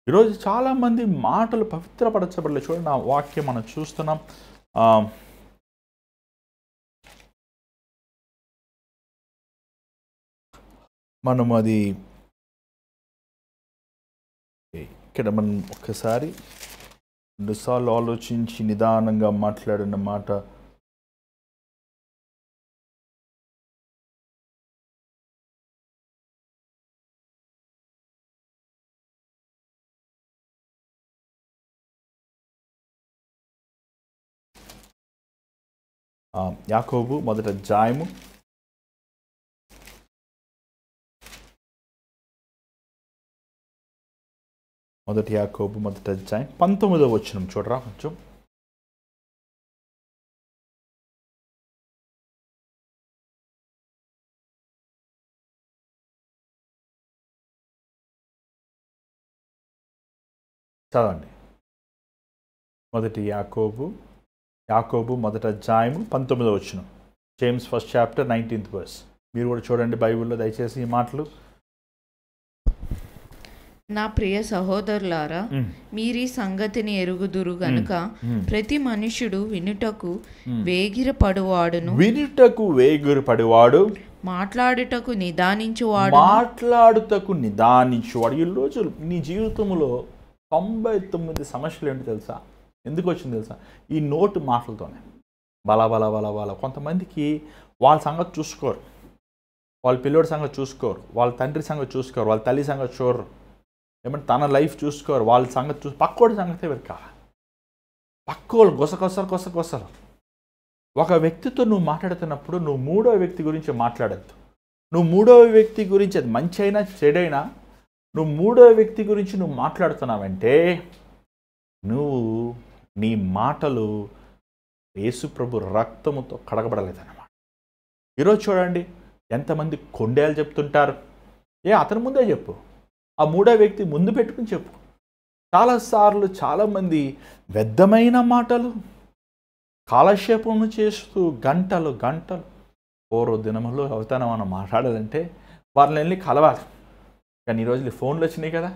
ఈరోజు చాలామంది మాటలు పవిత్రపరచబడలేదు. చూడండి, ఆ వాక్యం మనం చూస్తున్నాం. మనం అది ఇక్కడ మనం ఒక్కసారి 2 సార్లు ఆలోచించి నిదానంగా మాట్లాడిన మాట యాకోబు మొదటి అధ్యాయము 19వ వచనం చూడరా కొంచెం. చదవండి. యాకోబు మొదటి అధ్యాయము 19వ వచనం. James first chapter 19th verse. మీరు కూడా చూడండి బైబిల్లో దయచేసి ఈ మాటలు. నా ప్రియ సహోదరులారా, మీరీ సంగతిని ఎరుగుదురు గనుక ప్రతి మనుష్యుడు వినుటకు వేగిరపడువాడు, మాట్లాడుటకు నిదానించువాడు. ఈరోజు నీ జీవితంలో 99 సమస్యలు ఏంటి తెలుసా? ఎందుకు వచ్చింది తెలుసా? ఈ నోటు మాటలతోనే. బల కొంతమందికి వాళ్ళ సంగతి చూసుకోరు, వాళ్ళ పిల్లోడి సంగతి చూసుకోరు, వాళ్ళ తండ్రి సంగతి చూసుకోరు, వాళ్ళ తల్లి సంగతి చూడరు, ఏమంటే తన లైఫ్ చూసుకోరు, వాళ్ళ సంగతి పక్కోడి సంగతి వెరక. పక్కోళ్ళు గొసగొసలు. ఒక వ్యక్తితో నువ్వు మాట్లాడుతున్నప్పుడు నువ్వు 3వ వ్యక్తి గురించి మాట్లాడద్దు. నువ్వు 3వ వ్యక్తి గురించి, అది మంచి అయినా చెడైనా, నువ్వు 3వ వ్యక్తి గురించి నువ్వు మాట్లాడుతున్నావంటే నీ మాటలు యేసుప్రభు రక్తముతో కడగబడలేదన్నమాట. ఈరోజు చూడండి, ఎంతమంది కొండేలు చెప్తుంటారు. అతని ముందే చెప్పు, ఆ 3వ వ్యక్తి ముందు పెట్టుకుని చెప్పు. చాలాసార్లు చాలామంది వ్యర్థమైన మాటలు కాలక్షేపం చేస్తూ గంటలు పూర్వ దినములో అవుతాను మనం మాట్లాడాలంటే వాళ్ళని వెళ్ళి కలవాలి. కానీ ఈరోజు ఫోన్లు వచ్చినాయి కదా.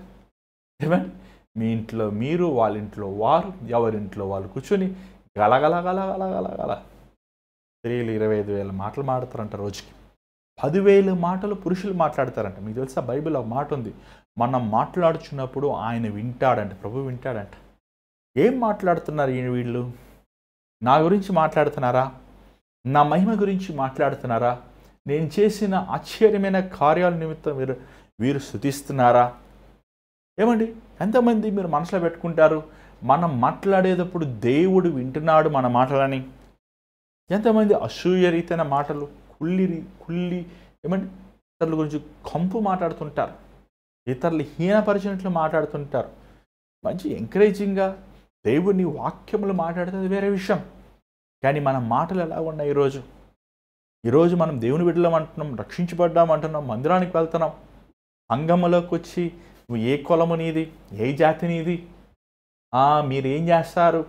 ఏమండి, మీ ఇంట్లో మీరు, వాళ్ళ ఇంట్లో వారు, ఎవరింట్లో వాళ్ళు కూర్చొని గలగల స్త్రీలు 25,000 మాటలు మాట్లాడతారంట రోజుకి. 10,000 మాటలు పురుషులు మాట్లాడతారంట. మీకు తెలుసా, బైబిల్ ఒక మాట ఉంది, మనం మాట్లాడుచున్నప్పుడు ఆయన వింటాడంట, ప్రభు వింటాడంట. ఏం మాట్లాడుతున్నారు వీళ్ళు? నా గురించి మాట్లాడుతున్నారా? నా మహిమ గురించి మాట్లాడుతున్నారా? నేను చేసిన ఆశ్చర్యమైన కార్యాల నిమిత్తం వీరు స్తుతిస్తున్నారా? ఏమండి, ఎంతమంది మీరు మనసులో పెట్టుకుంటారు, మనం మాట్లాడేటప్పుడు దేవుడు వింటున్నాడు మన మాటలని? ఎంతమంది అసూయరీతైన మాటలు, కుళ్ళి ఏమండి ఇతరుల గురించి కంపు మాట్లాడుతుంటారు, ఇతరులు హీనపరిచినట్లు మాట్లాడుతుంటారు. మంచి ఎంకరేజింగ్గా దేవుని వాక్యములు మాట్లాడితే వేరే విషయం. కానీ మన మాటలు ఎలా ఉన్నాయి ఈరోజు మనం దేవుని బిడ్డలం అంటున్నాం, రక్షించబడ్డాం అంటున్నాం, మందిరానికి వెళ్తున్నాం, సంఘములోకి వచ్చి నువ్వు ఏ కులము నీది, ఏ జాతి నీది, మీరేం చేస్తారు,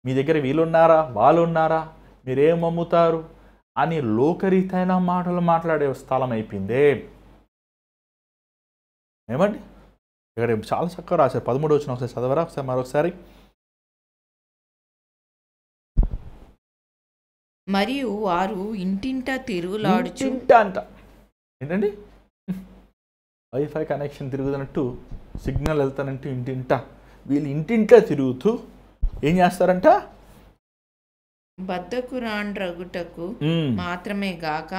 మీ దగ్గర వీళ్ళున్నారా వాళ్ళు ఉన్నారా, మీరేం అమ్ముతారు అని లోకరీతైన మాటలు మాట్లాడే స్థలం అయిపోయిందే. ఏమండి ఇక్కడ చాలా చక్కగా రాశారు. 13 వచ్చిన ఒకసారి చదవరా ఒకసారి మరొకసారి. మరియు వారు ఇంటింటా తిరుగులాడుచు అంట ఏంటండి వైఫై కనెక్షన్ తిరుగుతున్నట్టు, సిగ్నల్ వెళ్తానంటూ ఇంటింటా, వీళ్ళు ఇంటింటా తిరుగుతూ ఏం చేస్తారంట, బద్ధకురాండ్రగుటకు మాత్రమే గాక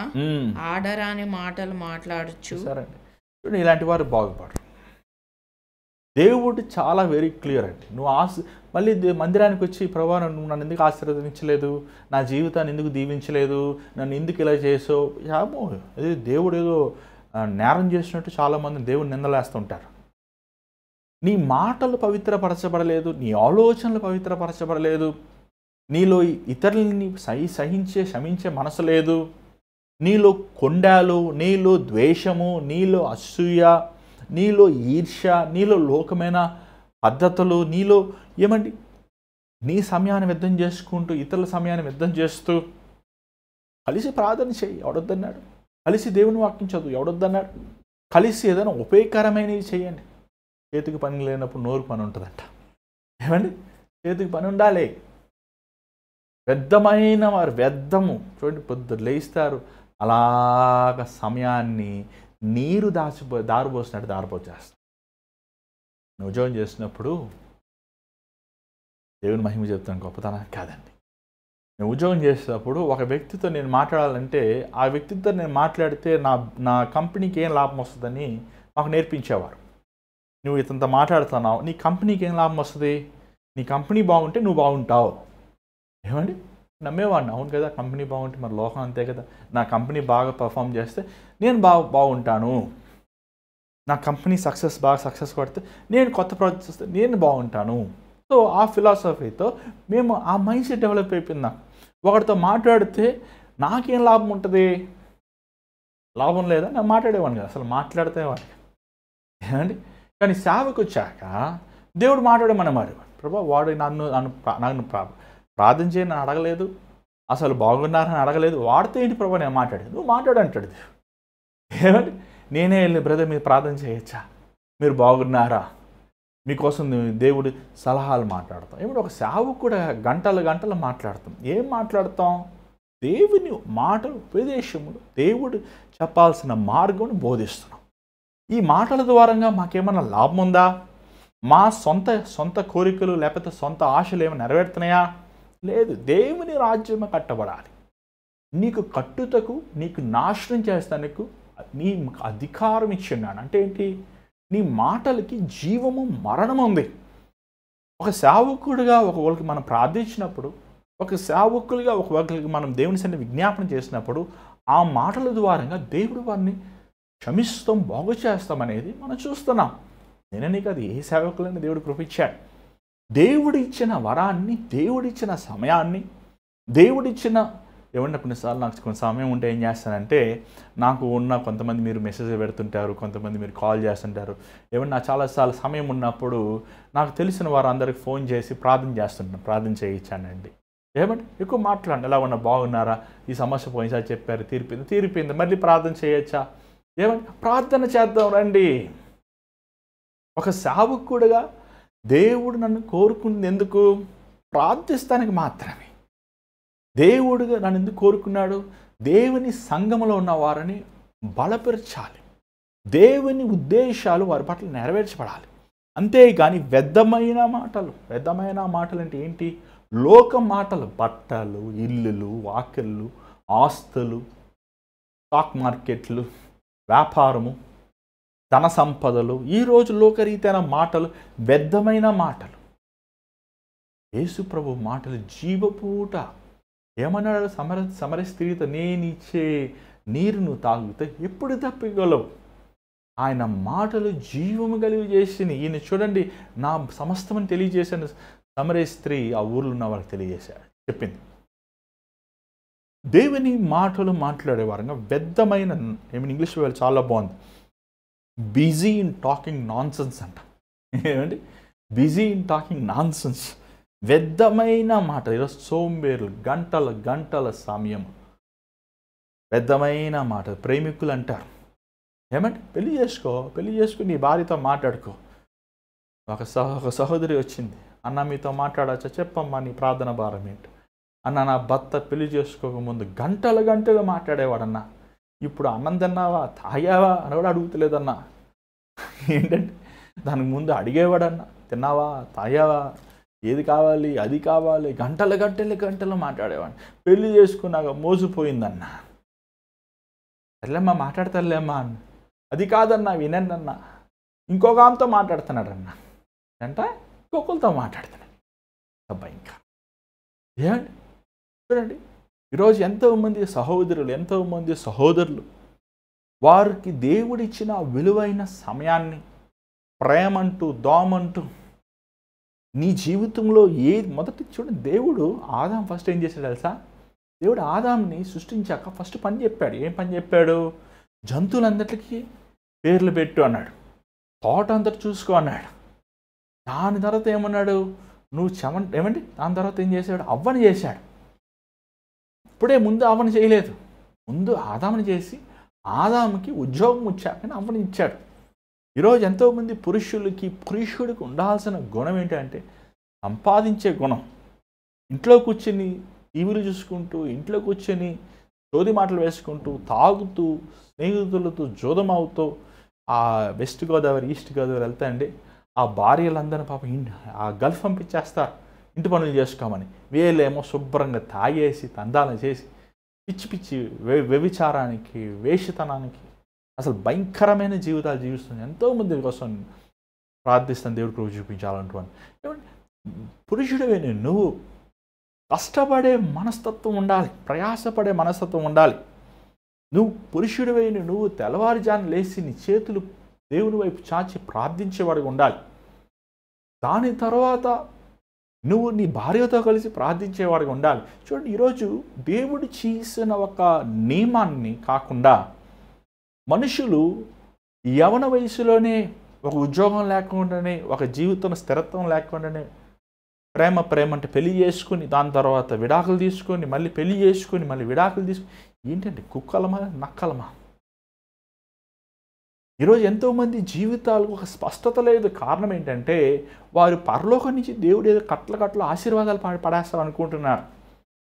ఆడరాని మాటలు మాట్లాడచ్చు. సరే, ఇలాంటి వారు బాగుపడరు. దేవుడు చాలా వెరీ క్లియర్ అండి. నువ్వు మళ్ళీ మందిరానికి వచ్చి ప్రభువా నువ్వు నన్ను ఎందుకు ఆశీర్వదించలేదు, నా జీవితాన్ని ఎందుకు దీవించలేదు, నన్ను ఎందుకు ఇలా చేసావు, ఏమో అది దేవుడు ఏదో నేరం చేసినట్టు చాలామంది దేవుని నిందలేస్తుంటారు. నీ మాటలు పవిత్రపరచబడలేదు, నీ ఆలోచనలు పవిత్రపరచబడలేదు, నీలో ఇతరులని క్షమించే మనసు లేదు, నీలో కొండాలు, నీలో ద్వేషము, నీలో అసూయ, నీలో ఈర్ష్య, నీలో లోకమైన పద్ధతులు, నీలో ఏమండి నీ సమయాన్ని వ్యర్థం చేసుకుంటూ ఇతరుల సమయాన్ని వ్యర్థం చేస్తూ, కలిసి ప్రార్థన చేయి ఎవడొద్దన్నాడు, కలిసి దేవుని వాక్యం చదువు ఎవడొద్దన్నాడు, కలిసి ఏదైనా ఉపయోగకరమైనవి చేయండి. చేతికి పని లేనప్పుడు నోరు పని ఉంటుందంట. ఏమండి చేతికి పని ఉండాలి. వ్యర్థమైన వారు వ్యర్థము చూడండి, పొద్దున్న లేస్తారు అలాగ సమయాన్ని నీరు దారిపోసినట్టు దారిపోచేస్తాం. నువ్వు ఉద్యోగం చేసినప్పుడు దేవుని మహిమ చెప్తాను, గొప్పతనానికి కాదండి. నేను ఉద్యోగం చేసేటప్పుడు ఒక వ్యక్తితో నేను మాట్లాడాలంటే ఆ వ్యక్తితో నేను మాట్లాడితే నా కంపెనీకి ఏం లాభం వస్తుందని మాకు నేర్పించేవారు. నువ్వు ఇతంత మాట్లాడుతున్నావు, నీ కంపెనీకి ఏం లాభం వస్తుంది, నీ కంపెనీ బాగుంటే నువ్వు బాగుంటావు. ఏమండి నమ్మేవాడిని, అవును కదా కంపెనీ బాగుంటే మరి లోకం అంతే కదా, నా కంపెనీ బాగా పర్ఫామ్ చేస్తే నేను బాగుంటాను, నా కంపెనీ సక్సెస్ పడితే నేను కొత్త ప్రాజెక్ట్స్ వస్తే నేను బాగుంటాను. సో ఆ ఫిలాసఫీతో మేము ఆ మైండ్ సెట్ డెవలప్ అయిపోయిందాం. ఒకరితో మాట్లాడితే నాకేం లాభం ఉంటుంది, లాభం లేదా నేను మాట్లాడేవాడిని కదా, అసలు మాట్లాడితేవాడిని ఏమండి. కానీ సేవకు వచ్చాక దేవుడు మాట్లాడమన్నమాట, ప్రభా వాడు నన్ను ప్రార్థన చేయని అడగలేదు, అసలు బాగున్నారని అడగలేదు, వాడితే ఏంటి ప్రభా నేను మాట్లాడేది, నువ్వు మాట్లాడు అంటాడు. ఏమండి నేనే వెళ్ళి బ్రదర్ మీరు ప్రార్థన చేయొచ్చా, మీరు బాగున్నారా, మీకోసం దేవుడు సలహాలు మాట్లాడతాం. ఏమిటి ఒక సేవకు కూడా గంటలు మాట్లాడతాం. ఏం మాట్లాడతాం, దేవుని మాటలు ఉపదేశములు, దేవుడు చెప్పాల్సిన మార్గం బోధిస్తున్నాం. ఈ మాటల ద్వారంగా మాకేమన్నా లాభం ఉందా, మా సొంత కోరికలు లేకపోతే సొంత ఆశలు ఏమైనా నెరవేరుతున్నాయా, లేదు. దేవుని రాజ్యం కట్టబడాలి. నీకు కట్టుటకు నీకు నాశనం చేస్తానికి నీ అధికారం ఇచ్చిన్నాను. అంటే ఏంటి, నీ మాటలకి జీవము మరణం ఉంది. ఒక సేవకుడిగా ఒకరికి మనం ప్రార్థించినప్పుడు, ఒక సేవకులుగా ఒకరికి మనం దేవుని సన్నిధిలో విజ్ఞాపన చేసినప్పుడు ఆ మాటల ద్వారంగా దేవుడు వారిని క్షమిస్తాం, బాగు చేస్తామనేది మనం చూస్తున్నాం. నేనని కాదు, ఏ సేవకులని దేవుడు కృపించాడు. దేవుడు ఇచ్చిన వరాన్ని, దేవుడిచ్చిన సమయాన్ని, దేవుడిచ్చిన ఏమన్నా కొన్నిసార్లు నాకు కొంత సమయం ఉంటే ఏం చేస్తానంటే, నాకు ఉన్న కొంతమంది మీరు మెసేజ్ పెడుతుంటారు, కొంతమంది మీరు కాల్ చేస్తుంటారు, ఏమన్నా చాలాసార్లు సమయం ఉన్నప్పుడు నాకు తెలిసిన వారు అందరికి ఫోన్ చేసి ప్రార్థన చేయించానండి. ఏమంటే ఎక్కువ మాట్లాడండి, ఎలా ఉన్నా బాగున్నారా, ఈ సమస్య పోయినసారి చెప్పారు తీరిపోయింది మళ్ళీ ప్రార్థన చేయొచ్చా, ఏమంటే ప్రార్థన చేద్దాం రండి. ఒక సేవకుడిగా దేవుడు నన్ను కోరుకుంది ఎందుకు, ప్రార్థిస్తానికి మాత్రమే. దేవుడుగా నన్ను ఎందుకు కోరుకున్నాడు, దేవుని సంఘములో ఉన్న వారిని బలపరచాలి, దేవుని ఉద్దేశాలు వారి పట్ల నెరవేర్చబడాలి. అంతేగాని వ్యర్థమైన మాటలు అంటే ఏంటి, లోక మాటలు, బట్టలు, ఇల్లులు, వాకిళ్ళు, ఆస్తులు, స్టాక్ మార్కెట్లు, వ్యాపారము, ధన సంపదలు, ఈరోజు లోకరీతైన మాటలు, వ్యర్థమైన మాటలు. యేసు ప్రభు మాటలు జీవపూట. ఏమన్నాడు, సమర స్త్రీతో నేనిచ్చే నీరును తాగితే ఎప్పుడు తప్పిగలవు. ఆయన మాటలు జీవము కలిగి చేసింది. ఈయన చూడండి, నా సమస్తమని తెలియజేశాను. సమరే స్త్రీ ఆ ఊర్లో ఉన్న వాళ్ళకి తెలియజేశాడు, చెప్పింది. దేవుని మాటలు మాట్లాడే వారంగా వ్యర్థమైన, ఇంగ్లీష్ వాళ్ళు చాలా బాగుంది, busy in talking non sense అంట. ఏమండి? Busy in talking non sense, వ్యర్థమైన మాట. ఈరోజు సోంబేర్లు, గంటల గంటల సమయం, వ్యర్థమైన మాట. ప్రేమికులు అంటారు, ఏమంటే పెళ్లి చేసుకుని నీ భార్యతో మాట్లాడుకో. ఒక సహోదరి వచ్చింది, అన్న మీతో మాట్లాడచ్చా, చెప్పమ్మా నీ ప్రార్థన భారం ఏంటి అన్న. నా భర్త పెళ్లి చేసుకోకముందు గంటలు గంటలు మాట్లాడేవాడన్నా, ఇప్పుడు అన్నం తిన్నావా తాగావా అని కూడా అడుగుతలేదన్నా. ఏంటంటే దానికి ముందు అడిగేవాడన్నా, తిన్నావా తాగావా, ఏది కావాలి అది కావాలి, గంటలు గంటలు గంటలు మాట్లాడేవాడిని. పెళ్లి చేసుకున్నాక మోసపోయిందన్న. సర్లేమ్మా మాట్లాడతారులేమ్మా అన్న. అది కాదన్నా వినండి, ఇంకొక ఆమెతో మాట్లాడుతున్నాడన్నా అంటే ఇంకొకరితో మాట్లాడుతున్నాడు. అబ్బాయి ఇంకా ఏమండి చూడండి, ఈరోజు ఎంతోమంది సహోదరులు, ఎంతోమంది సహోదరులు వారికి దేవుడిచ్చిన విలువైన సమయాన్ని ప్రేమంటూ దోమంటూ నీ జీవితంలో మొదటి చూడండి, దేవుడు ఆదాం ఫస్ట్ ఏం చేశాడు తెలుసా? దేవుడు ఆదాంని సృష్టించాక ఫస్ట్ పని చెప్పాడు. ఏం పని చెప్పాడు? జంతువులందరికీ పేర్లు పెట్టు అన్నాడు, తోట అంతటి చూసుకో అన్నాడు. దాని తర్వాత ఏమన్నాడు? నువ్వు ఏమండి దాని తర్వాత ఏం చేశాడు? అవ్వని చేశాడు. ఇప్పుడే ముందు అవ్వని చేయలేదు, ముందు ఆదాముని చేసి ఆదాముకి ఉద్యోగం వచ్చాకని అవ్వని ఇచ్చాడు. ఈరోజు ఎంతోమంది పురుషుడికి ఉండాల్సిన గుణం ఏంటంటే సంపాదించే గుణం. ఇంట్లో కూర్చొని టీవీలు చూసుకుంటూ, ఇంట్లో కూర్చొని చోది మాటలు వేసుకుంటూ, తాగుతూ, స్నేహితులతో జోదం అవుతూ ఆ వెస్ట్ గోదావరి ఈస్ట్ గోదావరి వెళ్తాయండి. ఆ భార్యలందరినీ పాపం ఆ గల్ఫ్ పంపించేస్తారు ఇంటి పనులు చేసుకోమని. వీళ్ళేమో శుభ్రంగా తాగేసి తందాలను చేసి పిచ్చి పిచ్చి వ్యభిచారానికి, వేషతనానికి అసలు భయంకరమైన జీవితాలు జీవిస్తుంది. ఎంతోమంది కోసం ప్రార్థిస్తాను, దేవుడు కృప చూపించాలంటున్నాను. పురుషుడివే నువ్వు కష్టపడే మనస్తత్వం ఉండాలి, ప్రయాసపడే మనస్తత్వం ఉండాలి. నువ్వు పురుషుడివై నువ్వు తెల్లవారుజాను లేచి నీ చేతులు దేవుని వైపు చాచి ప్రార్థించేవాడిగా ఉండాలి. దాని తర్వాత నువ్వు నీ భార్యతో కలిసి ప్రార్థించేవాడిగా ఉండాలి. చూడండి, ఈరోజు దేవుడు చేసిన ఒక నియమాన్ని కాకుండా మనుషులు యవన వయసులోనే ఒక ఉద్యోగం లేకుండానే, ఒక జీవితం స్థిరత్వం లేకుండానే ప్రేమ అంటే పెళ్లి చేసుకుని దాని తర్వాత విడాకులు తీసుకొని మళ్ళీ పెళ్లి చేసుకొని మళ్ళీ విడాకులు తీసుకొని ఏంటంటే కుక్కలమా నక్కలమా? ఈరోజు ఎంతోమంది జీవితాలకు ఒక స్పష్టత లేదు. కారణం ఏంటంటే వారు పరలోకం నుంచి దేవుడు ఏదో కట్ల ఆశీర్వాదాలు పడేస్తారు అనుకుంటున్నారు.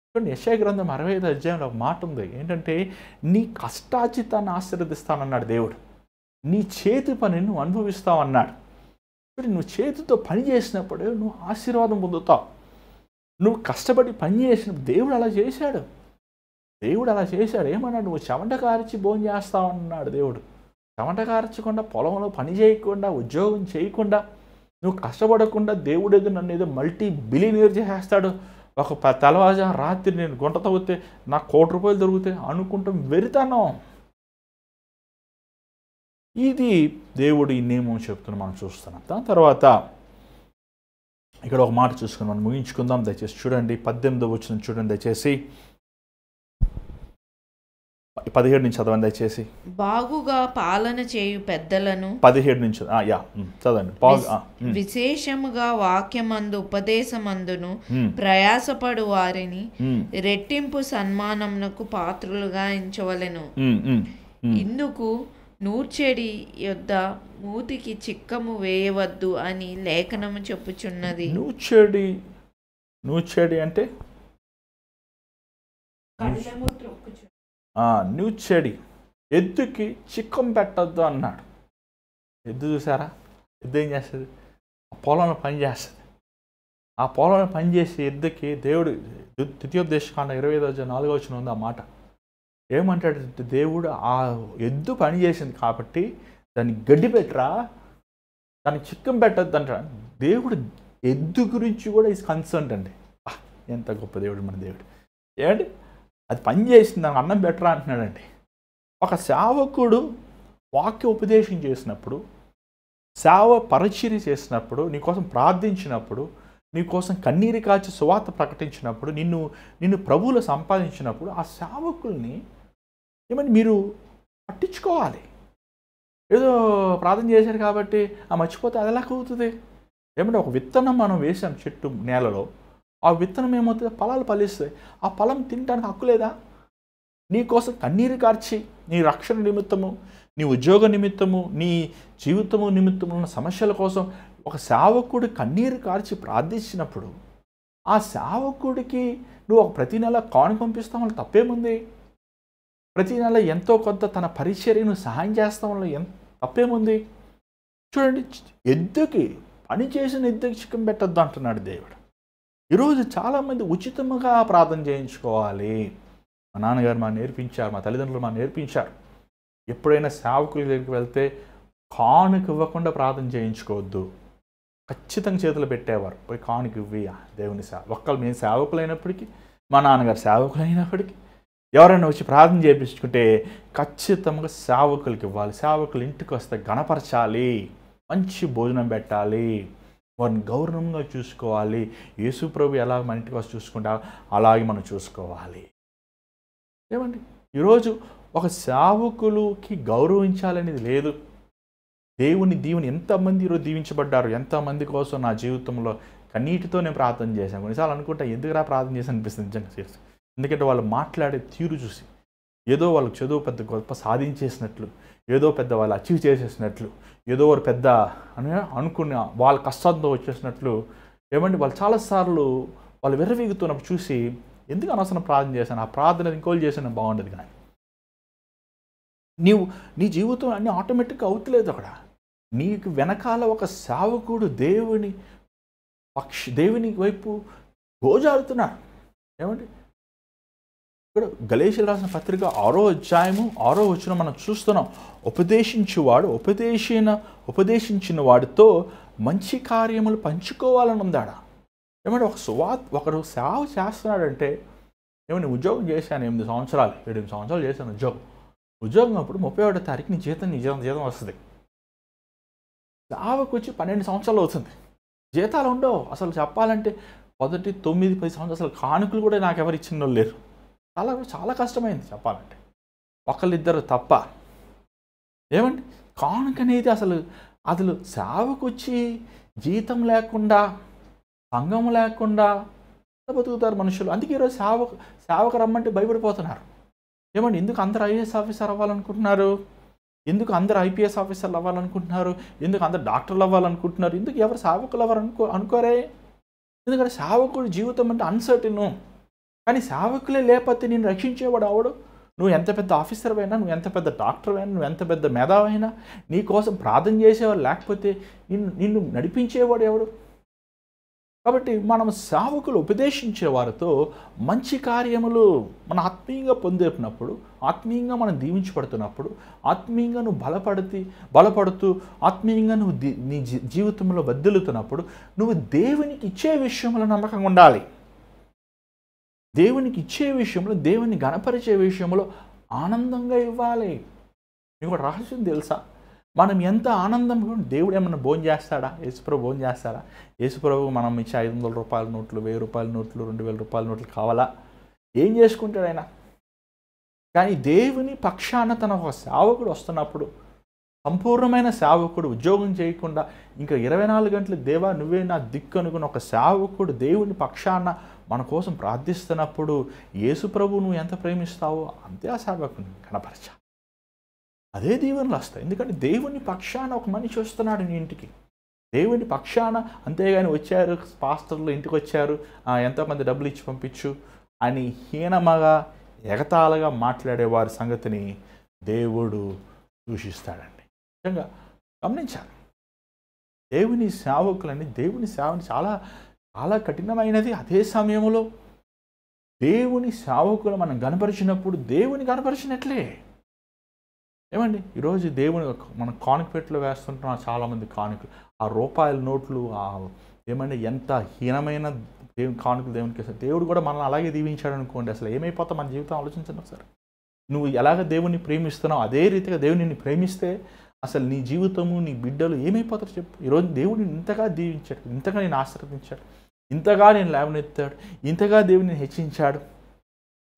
చూడండి, యెషయా గ్రంథం 65 అధ్యాయంలో ఒక మాట ఉంది. ఏంటంటే నీ కష్టార్జితాన్ని ఆశీర్వదిస్తానన్నాడు దేవుడు, నీ చేతి పని నువ్వు అనుభవిస్తావన్నాడు. నువ్వు చేతితో పని చేసినప్పుడు నువ్వు ఆశీర్వాదం పొందుతావు. నువ్వు కష్టపడి పని చేసినప్పుడు దేవుడు అలా చేశాడు. ఏమన్నాడు? నువ్వు చెమట కార్చి భోజనం చేస్తావన్నాడు దేవుడు. చెమట కార్చకుండా, పొలంలో పని చేయకుండా, ఉద్యోగం చేయకుండా, నువ్వు కష్టపడకుండా దేవుడు ఏదో నన్ను ఏదో మల్టీ బిలియనీర్ చేసేస్తాడు, ఒక తెల్లవారుజామున రాత్రి నేను గుంట తవ్వితే నాకు ₹1,00,00,000 దొరుకుతాయి అనుకుంటాం. వెరితనం. ఇది దేవుడు ఈ నియమం చెప్తున్నా మనం చూస్తున్నాం. దాని తర్వాత ఇక్కడ ఒక మాట చూసుకుని మనం ముగించుకుందాం. దయచేసి చూడండి, 18వ వచనం చూడండి దయచేసి. 17 నుంచి చదవండి దయచేసి. బాగుగా పాలన చేయు పెద్దలను 17 నుంచి చదవండి. విశేషముగా వాక్యమందు ఉపదేశమందును ప్రయాసపడు వారిని రెట్టింపు సన్మానమునకు పాత్రులుగా ఎంచవలెను. ఇందుకు నూర్చెడి యొద్ద మూతికి చిక్కము వేయవద్దు అని లేఖనము చెప్పుచున్నది. నూర్చెడి అంటే నూర్చెడి, ఎద్దుకి చిక్కం పెట్టద్దు అన్నాడు. ఎద్దు చూసారా? ఎద్దు ఏం చేస్తుంది? ఆ పొలంలో పని చేస్తుంది. ఆ పొలంలో పనిచేసి ఎద్దుకి దేవుడు ద్వితీయోపదేశకాండ 25:4 ఉంది ఆ మాట. ఏమంటాడంటే దేవుడు ఆ ఎద్దు పని చేసింది కాబట్టి దాన్ని గడ్డి పెట్టరా, దానికి చిక్కం పెట్టద్దు అంటాడు. దేవుడు ఎద్దు గురించి కూడా ఈజ్ కన్సర్న్ అండి. ఎంత గొప్ప దేవుడు మన దేవుడు. ఏమండి, అది పని చేసింది, దానికి అన్నం పెట్టరా అంటున్నాడండి. ఒక సేవకుడు వాక్య ఉపదేశం చేసినప్పుడు, సేవ పరిచర్య చేసినప్పుడు, నీకోసం ప్రార్థించినప్పుడు, నీకోసం కన్నీరు కాచి సువార్త ప్రకటించినప్పుడు, నిన్ను ప్రభువులో సంపాదించినప్పుడు ఆ సేవకుల్ని ఏమని మీరు పట్టించుకోవాలి. ఏదో ప్రార్థన చేశారు కాబట్టి మర్చిపోతే అది ఎలా అవుతుంది? ఏమంటే ఒక విత్తనం మనం వేసాం చెట్టు నేలలో, ఆ విత్తనం ఏమవుతుంది? ఫలాలు ఫలిస్తాయి. ఆ ఫలం తినడానికి హక్కు లేదా? నీ కోసం కన్నీరు కార్చి నీ రక్షణ నిమిత్తము, నీ ఉద్యోగ నిమిత్తము, నీ జీవితము నిమిత్తము ఉన్న సమస్యల కోసం ఒక సేవకుడు కన్నీరు కార్చి ప్రార్థించినప్పుడు ఆ సేవకుడికి నువ్వు ఒక ప్రతి నెల కానుక పంపిస్తాం వల్ల తప్పేముంది? ప్రతి నెల ఎంతో కొంత తన పరిచర్యను సహాయం చేస్తాం వల్ల తప్పేముంది? చూడండి, ఎద్దుకి పని చేసిన ఎద్దుకి చికెన్ పెట్టద్దు అంటున్నాడు దేవుడు. ఈరోజు చాలామంది ఉచితంగా ప్రార్థన చేయించుకోవాలి. మా నాన్నగారు మా నేర్పించారు, మా తల్లిదండ్రులు మా నేర్పించారు. ఎప్పుడైనా సేవకుల దగ్గరికి వెళ్తే కానుక ఇవ్వకుండా ప్రార్థన చేయించుకోవద్దు. ఖచ్చితంగా చేతులు పెట్టేవారు, పోయి కానుక ఇవ్వి దేవుని సేవ. ఒక్కళ్ళు మేము సేవకులైనప్పటికీ, మా నాన్నగారు సేవకులైనప్పటికీ ఎవరైనా వచ్చి ప్రార్థన చేయించుకుంటే ఖచ్చితంగా సేవకులకి ఇవ్వాలి. సేవకులు ఇంటికి వస్తే గణపరచాలి, మంచి భోజనం పెట్టాలి, వారిని గౌరవంగా చూసుకోవాలి. యేసు ప్రభు ఎలా మన ఇంటికి వచ్చి చూసుకుంటా అలాగే మనం చూసుకోవాలి. ఏమండి, ఈరోజు ఒక సేవకులకి గౌరవించాలనేది లేదు. దేవుని ఎంతమంది ఈరోజు దీవించబడ్డారు, ఎంతమంది కోసం నా జీవితంలో కన్నీటితో నేను ప్రార్థన చేశాను. కొన్నిసార్లు అనుకుంటా ఎందుకురా ప్రార్థన చేశాను అనిపిస్తుంది నిజంగా సీరియస్. ఎందుకంటే వాళ్ళు మాట్లాడే తీరు చూసి ఏదో వాళ్ళకి చదువు పెద్ద గొప్ప సాధించేసినట్లు, ఏదో పెద్ద వాళ్ళు అచీవ్ చేసేసినట్లు, ఏదో వారు పెద్ద అని అనుకున్న వాళ్ళ కష్టంతో వచ్చేసినట్లు. ఏమంటే వాళ్ళు చాలాసార్లు వాళ్ళు విర్రవీగుతున్నప్పుడు చూసి ఎందుకు అనవసరం ప్రార్థన చేశాను, ఆ ప్రార్థన ఇంకోళ్ళు చేసిన బాగుండదు. కానీ నీ జీవితం అన్నీ ఆటోమేటిక్గా అవుతలేదు. అక్కడ నీకు వెనకాల ఒక సేవకుడు దేవుని వైపు గోజారుతున్నాడు. ఏమండి, ఇక్కడ గలేషీయులకు రాసిన పత్రిక 6వ అధ్యాయము 6వ వచనం మనం చూస్తున్నాం. ఉపదేశించిన వాడితో మంచి కార్యములు పంచుకోవాలని ఉందాడా. ఏమంటే ఒకరు సేవ చేస్తున్నాడంటే, ఏమన్నా ఉద్యోగం చేశాను 7 సంవత్సరాలు చేశాను ఉద్యోగం అప్పుడు 31వ తారీఖు నీ జీతం వస్తుంది. సేవకు వచ్చి 12 సంవత్సరాలు అవుతుంది, జీతాలు ఉండవు. అసలు చెప్పాలంటే మొదటి 9-10 సంవత్సరాలు అసలు కానుకలు కూడా నాకు ఎవరు ఇచ్చిన వాళ్ళు లేరు. చాలా కష్టమైంది చెప్పాలంటే, ఒకళ్ళిద్దరు తప్ప. ఏమండి, కానుక అనేది అసలు సేవకు వచ్చి జీతం లేకుండా, సంఘం లేకుండా బతుకుతారు మనుషులు. అందుకే ఈరోజు సేవకు రమ్మంటే భయపడిపోతున్నారు. ఏమండి, ఎందుకు అందరు ఐఏఎస్ ఆఫీసర్ అవ్వాలనుకుంటున్నారు? ఎందుకు అందరు ఐపీఎస్ ఆఫీసర్లు అవ్వాలనుకుంటున్నారు? ఎందుకు అందరు డాక్టర్లు అవ్వాలనుకుంటున్నారు? ఎందుకు ఎవరు సేవకులు అనుకోరే? ఎందుకంటే సేవకుడు జీవితం అంటే అన్సర్టెను. కానీ సేవకులే లేకపోతే నేను రక్షించేవాడు అవడు. నువ్వు ఎంత పెద్ద ఆఫీసర్ అయినా, నువ్వు ఎంత పెద్ద డాక్టర్ అయినా, నువ్వు ఎంత పెద్ద మేధావైనా, నీ కోసం ప్రార్థన చేసేవాడు లేకపోతే నిన్ను నడిపించేవాడు ఎవడు? కాబట్టి మనం సేవకులు ఉపదేశించే వారితో మంచి కార్యములు మన ఆత్మీయంగా పొందేపినప్పుడు, ఆత్మీయంగా మనం దీవించబడుతున్నప్పుడు, ఆత్మీయంగా నువ్వు బలపడుతూ ఆత్మీయంగా నువ్వు నీ జీవితంలో వర్ధిల్లుతున్నప్పుడు నువ్వు దేవునికి ఇచ్చే విషయంలో నమ్మకంగా ఉండాలి. దేవునికి ఇచ్చే విషయంలో, దేవుని గణపరిచే విషయంలో ఆనందంగా ఇవ్వాలి. మీకు రహస్యం తెలుసా? మనం ఎంత ఆనందంగా దేవుడు ఏమన్నా భోజనం చేస్తాడా? యేసుప్రభు భోజనం చేస్తాడా? యేసుప్రభు మనం ఇచ్చే 500 రూపాయల నోట్లు, 1000 రూపాయల నోట్లు, 2000 రూపాయల నోట్లు కావాలా? ఏం చేసుకుంటాడు ఆయన? కానీ దేవుని పక్షాన తన ఒక సేవకుడు వస్తున్నప్పుడు, సంపూర్ణమైన సేవకుడు ఉద్యోగం చేయకుండా ఇంకా 24 గంటలు దేవా నువ్వే నా దిక్కు అనుకున్న ఒక సేవకుడు దేవుని పక్షాన మన కోసం ప్రార్థిస్తున్నప్పుడు యేసుప్రభు నువ్వు ఎంత ప్రేమిస్తావో అంతే ఆ సేవకుని కనపరచా. అదే దీవెనలు వస్తాయి. ఎందుకంటే దేవుని పక్షాన ఒక మనిషి వస్తున్నాడు నీ ఇంటికి, దేవుని పక్షాన. అంతేగాని వచ్చారు పాస్టర్లు ఇంటికి వచ్చారు, ఎంతోమంది డబ్బులు ఇచ్చి పంపించు అని హీనమగా ఎగతాళగా మాట్లాడే వారి సంగతిని దేవుడు దూషిస్తాడండి. నిజంగా గమనించాలి. దేవుని సేవకులని, దేవుని సేవని చాలా చాలా కఠినమైనది. అదే సమయంలో దేవుని సేవకులు మనం కనపరిచినప్పుడు దేవుని కనపరిచినట్లే. ఏమండి, ఈరోజు దేవుని మన కానుక పెట్టెలో వేస్తుంటున్నాం చాలామంది కానుకలు, ఆ రూపాయల నోట్లు, ఏమండి ఎంత హీనమైన దేవుని కానుకలు దేవునికి వేస్తారు. దేవుడు కూడా మనల్ని అలాగే దీవించాడు అనుకోండి, అసలు ఏమైపోతా మన జీవితం ఆలోచించండి ఒకసారి. నువ్వు ఎలాగ దేవుని ప్రేమిస్తున్నావు అదే రీతిగా దేవుని నిన్ను ప్రేమిస్తే అసలు నీ జీవితము, నీ బిడ్డలు ఏమైపోతారు చెప్పు. ఈరోజు దేవుడిని ఇంతగా దీవించాడు, ఇంతగా నేను ఆశీర్వదించాడు, ఇంతగా నేను లేవనెత్తాడు, ఇంతగా దేవుని హెచ్చించాడు.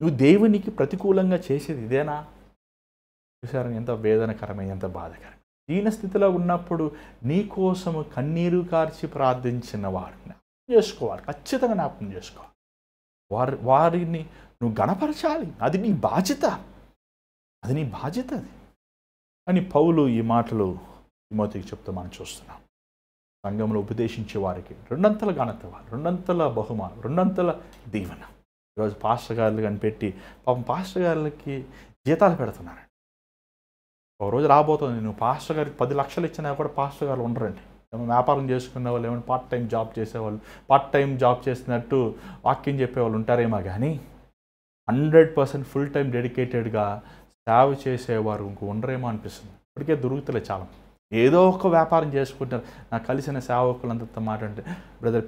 నువ్వు దేవునికి ప్రతికూలంగా చేసేది ఇదేనా? చూసారని ఎంత వేదనకరమైన, ఎంత బాధకరం. దీనస్థితిలో ఉన్నప్పుడు నీ కోసము కన్నీరు కార్చి ప్రార్థించిన వారిని చేసుకోవాలి, ఖచ్చితంగా జ్ఞాపకం చేసుకోవాలి. వారిని నువ్వు గణపరచాలి. అది నీ బాధ్యత, అది నీ బాధ్యత. అది అని పౌలు ఈ మాటలు తిమోతికి చెప్తూ మనం చూస్తున్నాం. సంఘంలో ఉపదేశించే వారికి రెండంతల ఘనత, రెండంతల బహుమానం, రెండంతల దీవెన. ఈరోజు పాస్టర్ గారులు కనిపెట్టి పాపం పాస్టర్ గారులకి జీతాలు పెడుతున్నారండి. ఒక రోజు రాబోతుంది, నువ్వు పాస్టర్ గారికి 10 లక్షలు ఇచ్చినా కూడా పాస్టర్ గారు ఉండరండి. ఏమైనా వ్యాపారం చేసుకునే వాళ్ళు, ఏమైనా పార్ట్ టైం జాబ్ చేసేవాళ్ళు, పార్ట్ టైం జాబ్ చేసినట్టు వాక్యం చెప్పేవాళ్ళు ఉంటారేమో, కానీ 100% ఫుల్ టైం డెడికేటెడ్గా సేవ చేసేవారు ఇంక ఉండరేమో అనిపిస్తుంది. ఇప్పటికే దొరుకుతలే చాలా. ఏదో ఒక వ్యాపారం చేసుకుంటారు. నాకు కలిసిన సేవకులంతా మాట అంటే, బ్రదర్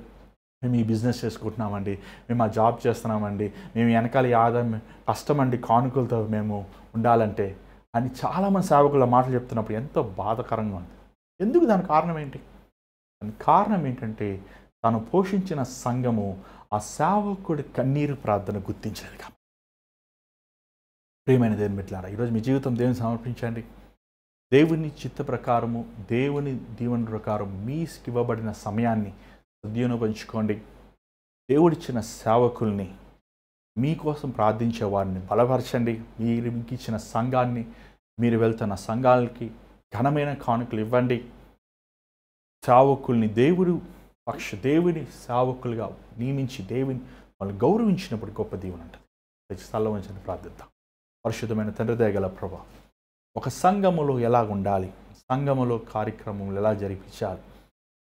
మేము ఈ బిజినెస్ చేసుకుంటున్నామండి, మేము ఆ జాబ్ చేస్తున్నామండి, మేము వెనకాల ఈ ఆదాయం కష్టమండి, కానుకలతో మేము ఉండాలంటే అని చాలామంది సేవకుల మాటలు చెప్తున్నప్పుడు ఎంతో బాధాకరంగా ఉంది. ఎందుకు? దాని కారణం ఏంటి? దాని కారణం ఏంటంటే తాను పోషించిన సంఘము ఆ సేవకుడి కన్నీరు ప్రార్థన గుర్తించలేదు కాబట్టి. ప్రియమైన దేవుని బిడ్డలారా, ఈరోజు మీ జీవితం దేవుని సమర్పించండి. దేవుని చిత్త ప్రకారము, దేవుని దీవెన ప్రకారం మీకు ఇవ్వబడిన సమయాన్ని సద్వినియోగించుకోండి. దేవుడిచ్చిన సేవకుల్ని, మీకోసం ప్రార్థించే వారిని బలపరచండి. మీకు ఇచ్చిన సంఘాన్ని, మీరు వెళ్తున్న సంఘాలకి ఘనమైన కానుకలు ఇవ్వండి. సేవకుల్ని దేవుని సేవకులుగా నియమించి దేవుని వాళ్ళు గౌరవించినప్పుడు గొప్ప దీవెన ఉంటుంది. స్థలం ఉంచండి, ప్రార్థిద్దాం. పరిశుద్ధమైన తండ్రి దయగల ప్రభువా, ఒక సంఘములో ఎలా ఉండాలి, సంఘములో కార్యక్రమములు ఎలా జరిపించాలి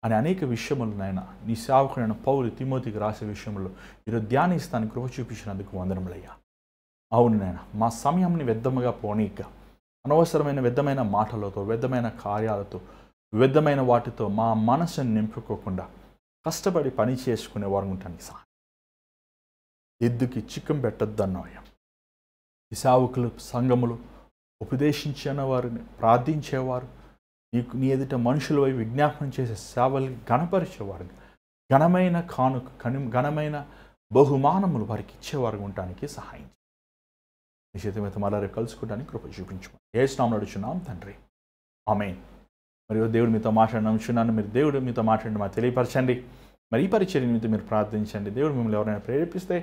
అని అనేక విషయములు నాయన నీ సేవకుడైన పౌలు తిమోతికి రాసే విషయంలో ఈరోజు ధ్యానిస్తానికి కృప చూపించినందుకు వందనములయ్యా. అవును నాయన, మా సమయంని వ్యర్థముగా పోనీక, అనవసరమైన వ్యర్థమైన మాటలతో, వ్యర్థమైన కార్యాలతో, వ్యర్థమైన వాటితో మా మనసుని నింపుకోకుండా కష్టపడి పని చేసుకునే వారు ఉంటానికి సహాయం. ఎద్దుకి చిక్కం పెట్టొద్దన్నాయ్యా. ఈ సేవకులు, సంఘములు ఉపదేశించిన వారిని, ప్రార్థించేవారు, నీ ఎదుట మనుషుల వైపు విజ్ఞాపనం చేసే సేవల్ని గణపరిచేవారు, ఘనమైన కానుక, ఘనమైన బహుమానములు వారికి ఇచ్చేవారు ఉండటానికి సహాయం. నీ చేతి మళ్ళీ రేపు కలుసుకోవడానికి కృప చూపించమని యేసు నామమున అడుగుచున్నాం తండ్రి, ఆమేన్. మరియు దేవుడు మీతో మాట్లాడినాను, మీరు దేవుడు మీతో మాట్లాడి మాకు తెలియపరచండి. మరి ఈ పరిచర్య నిమిత్తం మీరు ప్రార్థించండి. దేవుడు మిమ్మల్ని ఎవరైనా ప్రేరేపిస్తే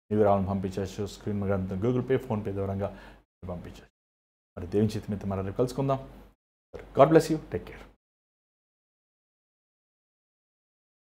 మీ వివరాలను పంపించవచ్చు. స్క్రీన్ మీద గూగుల్ పే, ఫోన్పే ద్వారంగా పంపించవచ్చు. మరి దేవుని చేతి మీద మళ్ళీ రేపు కలుసుకుందాం. God bless you. Take care.